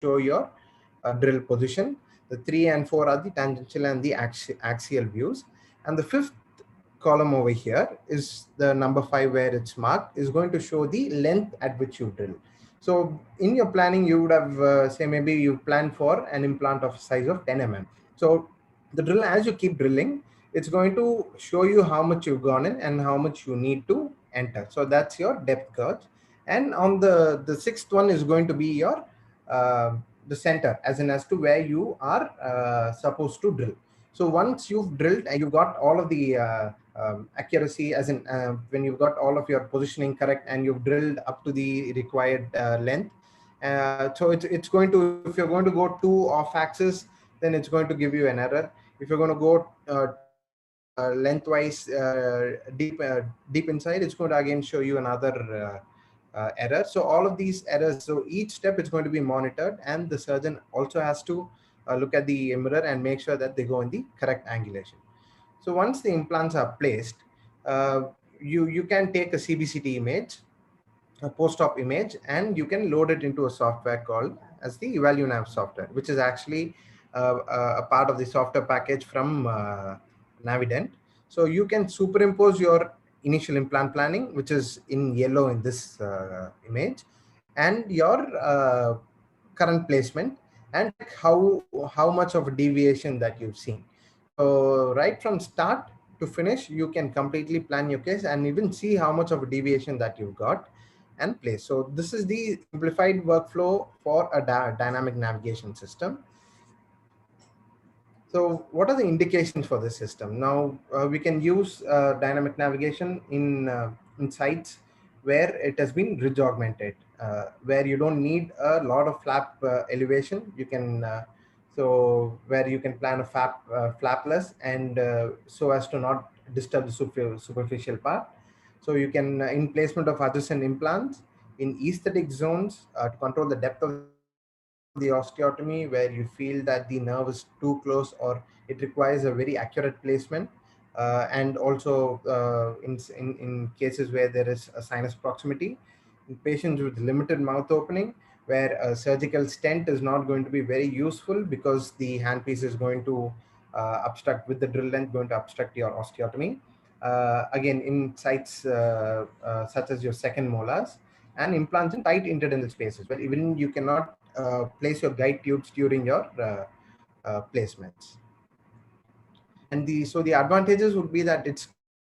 show your drill position. The 3 and 4 are the tangential and the axial views. And the fifth column over here is the number 5 where it's marked, is going to show the length at which you drill. So in your planning, you would have, say maybe you planned for an implant of size of 10 mm. So the drill, as you keep drilling, it's going to show you how much you've gone in and how much you need to enter. So that's your depth gauge. And on the sixth one is going to be your the center, as to where you are supposed to drill. So once you've drilled and you got all of the accuracy, as in when you've got all of your positioning correct and you've drilled up to the required length, so it's going to, if you're going to go too off axis, then it's going to give you an error. If you're going to go too lengthwise deep inside, it's going to again show you another error. So all of these errors, so each step is going to be monitored, and the surgeon also has to look at the mirror and make sure that they go in the correct angulation. So once the implants are placed, you can take a CBCT image, a post-op image, and you can load it into a software called as the EvaluNav software, which is actually a part of the software package from Navident. So you can superimpose your initial implant planning, which is in yellow in this image, and your current placement and how much of a deviation that you've seen. So right from start to finish, you can completely plan your case and even see how much of a deviation that you've got and place. So this is the simplified workflow for a dynamic navigation system. So what are the indications for this system? Now we can use dynamic navigation in sites where it has been ridge augmented, where you don't need a lot of flap elevation. You can so where you can plan a flapless and so as to not disturb the superficial part. So you can in placement of adjacent implants in aesthetic zones to control the depth of the osteotomy, where you feel that the nerve is too close or it requires a very accurate placement. And also in cases where there is a sinus proximity, in patients with limited mouth opening, where a surgical stent is not going to be very useful because the handpiece is going to obstruct with the drill length, going to obstruct your osteotomy. Again, in sites such as your second molars, and implants in tight interdental spaces, where even you cannot place your guide tubes during your placements. And so the advantages would be that it's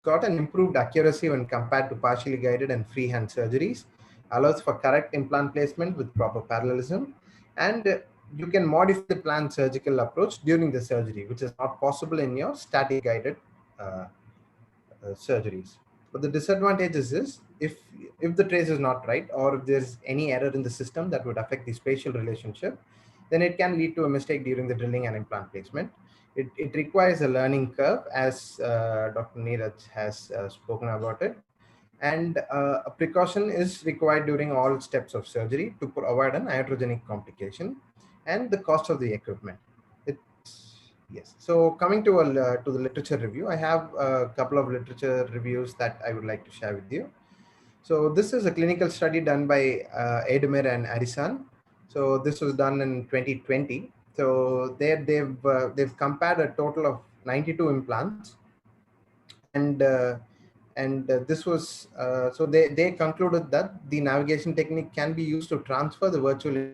got an improved accuracy when compared to partially guided and freehand surgeries. allows for correct implant placement with proper parallelism, and you can modify the planned surgical approach during the surgery, which is not possible in your static guided uh, surgeries. But the disadvantages is if the trace is not right, or if there's any error in the system that would affect the spatial relationship, then it can lead to a mistake during the drilling and implant placement. It requires a learning curve, as Dr. Neeraj has spoken about it. And a precaution is required during all steps of surgery to avoid an iatrogenic complication, and the cost of the equipment. Yes. So coming to the literature review, I have a couple of literature reviews that I would like to share with you. So this is a clinical study done by Edemir and Arisan. So this was done in 2020. So they've compared a total of 92 implants, and this was so they concluded that the navigation technique can be used to transfer the virtual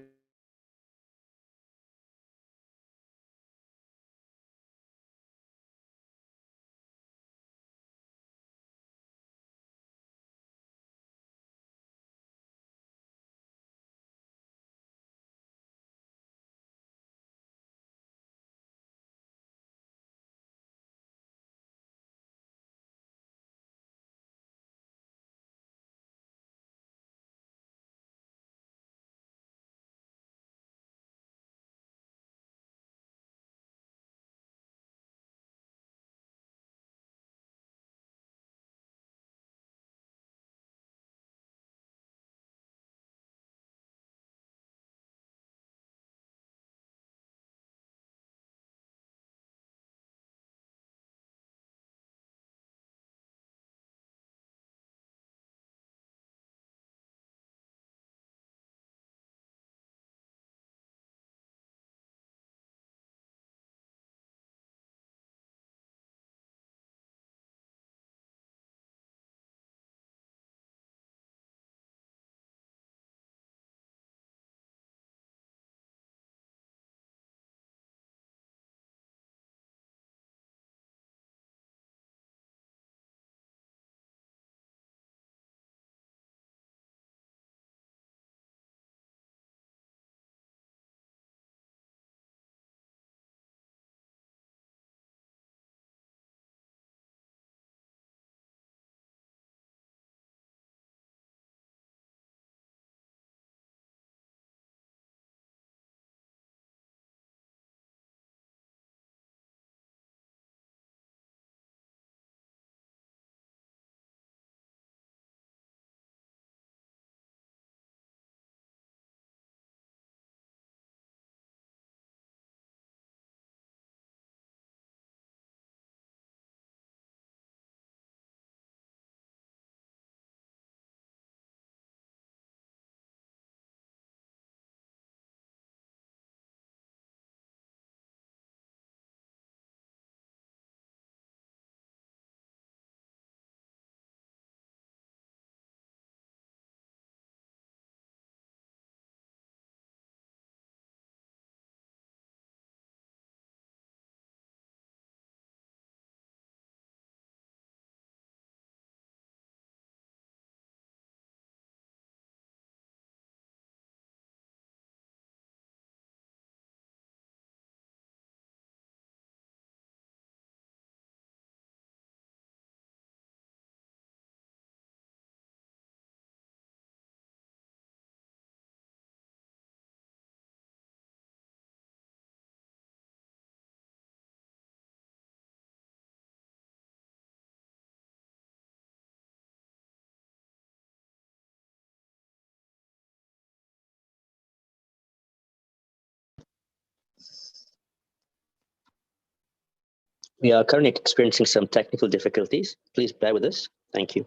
We are currently experiencing some technical difficulties. Please bear with us. Thank you.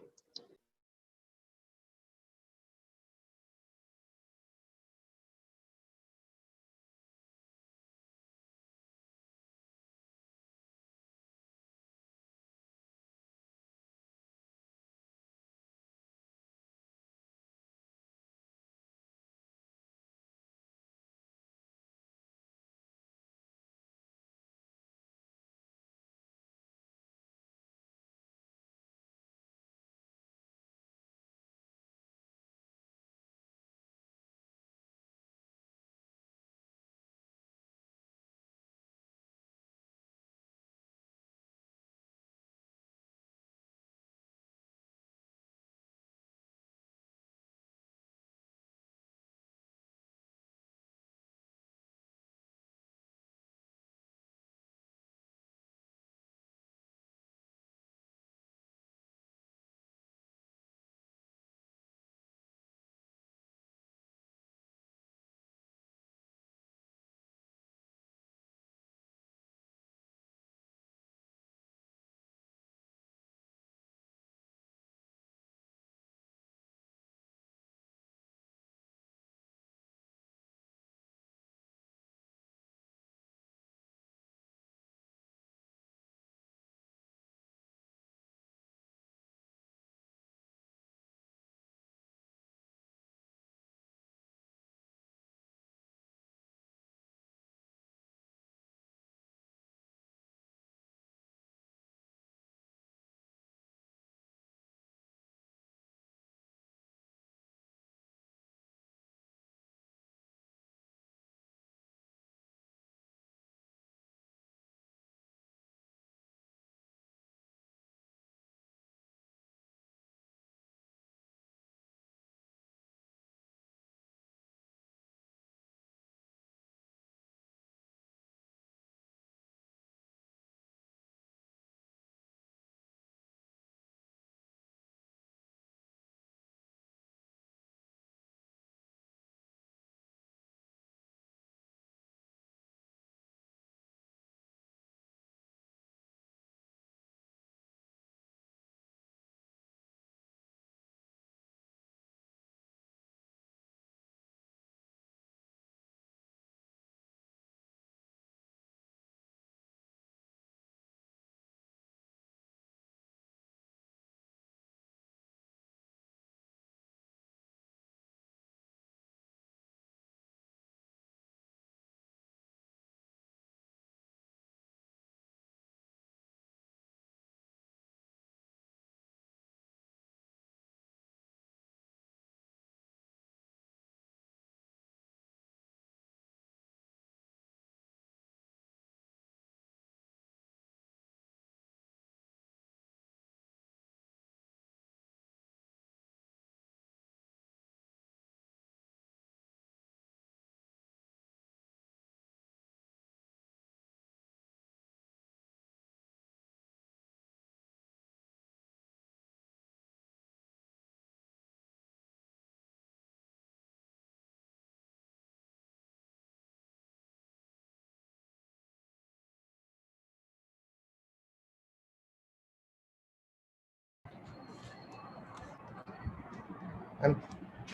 I'm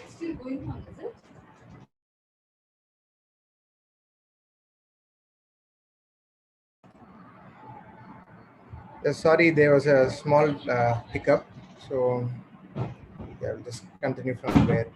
Still going on, is it? sorry, there was a small hiccup. So yeah, I'll just continue from where.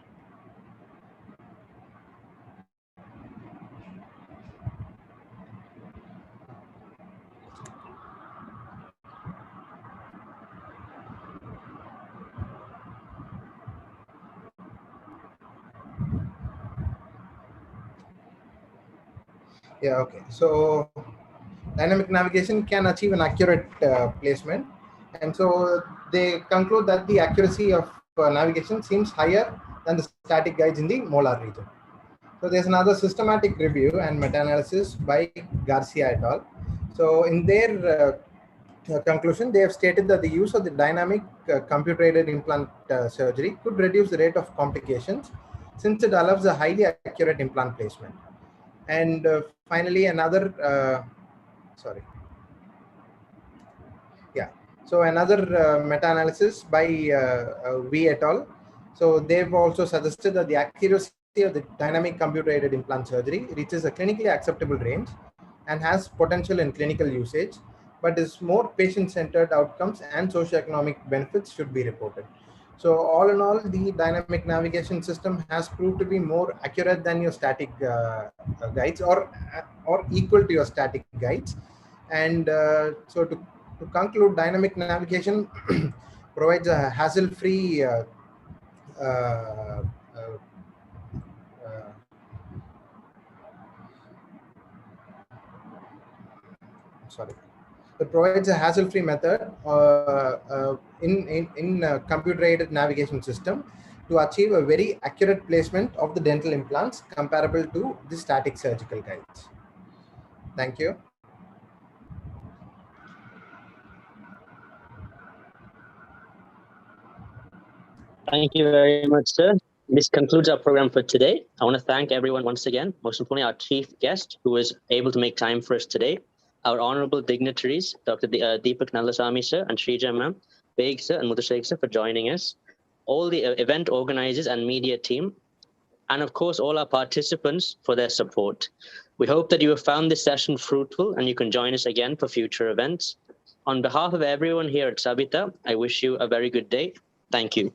Yeah, okay. So dynamic navigation can achieve an accurate placement. And so they conclude that the accuracy of navigation seems higher than the static guides in the molar region. So there's another systematic review and meta-analysis by Garcia et al. So in their conclusion, they have stated that the use of the dynamic computer-aided implant surgery could reduce the rate of complications since it allows a highly accurate implant placement. And finally, another, sorry. Yeah, so another meta-analysis by V et al. So they've also suggested that the accuracy of the dynamic computer-aided implant surgery reaches a clinically acceptable range and has potential in clinical usage, but is more patient-centered outcomes and socioeconomic benefits should be reported. So all in all, the dynamic navigation system has proved to be more accurate than your static guides or equal to your static guides. And so to conclude, dynamic navigation provides a hassle-free sorry. It provides a hassle-free method in computer-aided navigation system to achieve a very accurate placement of the dental implants comparable to the static surgical guides. Thank you. Thank you very much, sir. This concludes our program for today. I want to thank everyone once again, most importantly, our chief guest who was able to make time for us today, our honorable dignitaries, Dr. Deepak Nallasamy, sir, and Shrija ma'am, Beg, sir, and Mudhashek, sir, for joining us, all the event organizers and media team, and of course, all our participants for their support. We hope that you have found this session fruitful and you can join us again for future events. On behalf of everyone here at Saveetha, I wish you a very good day. Thank you.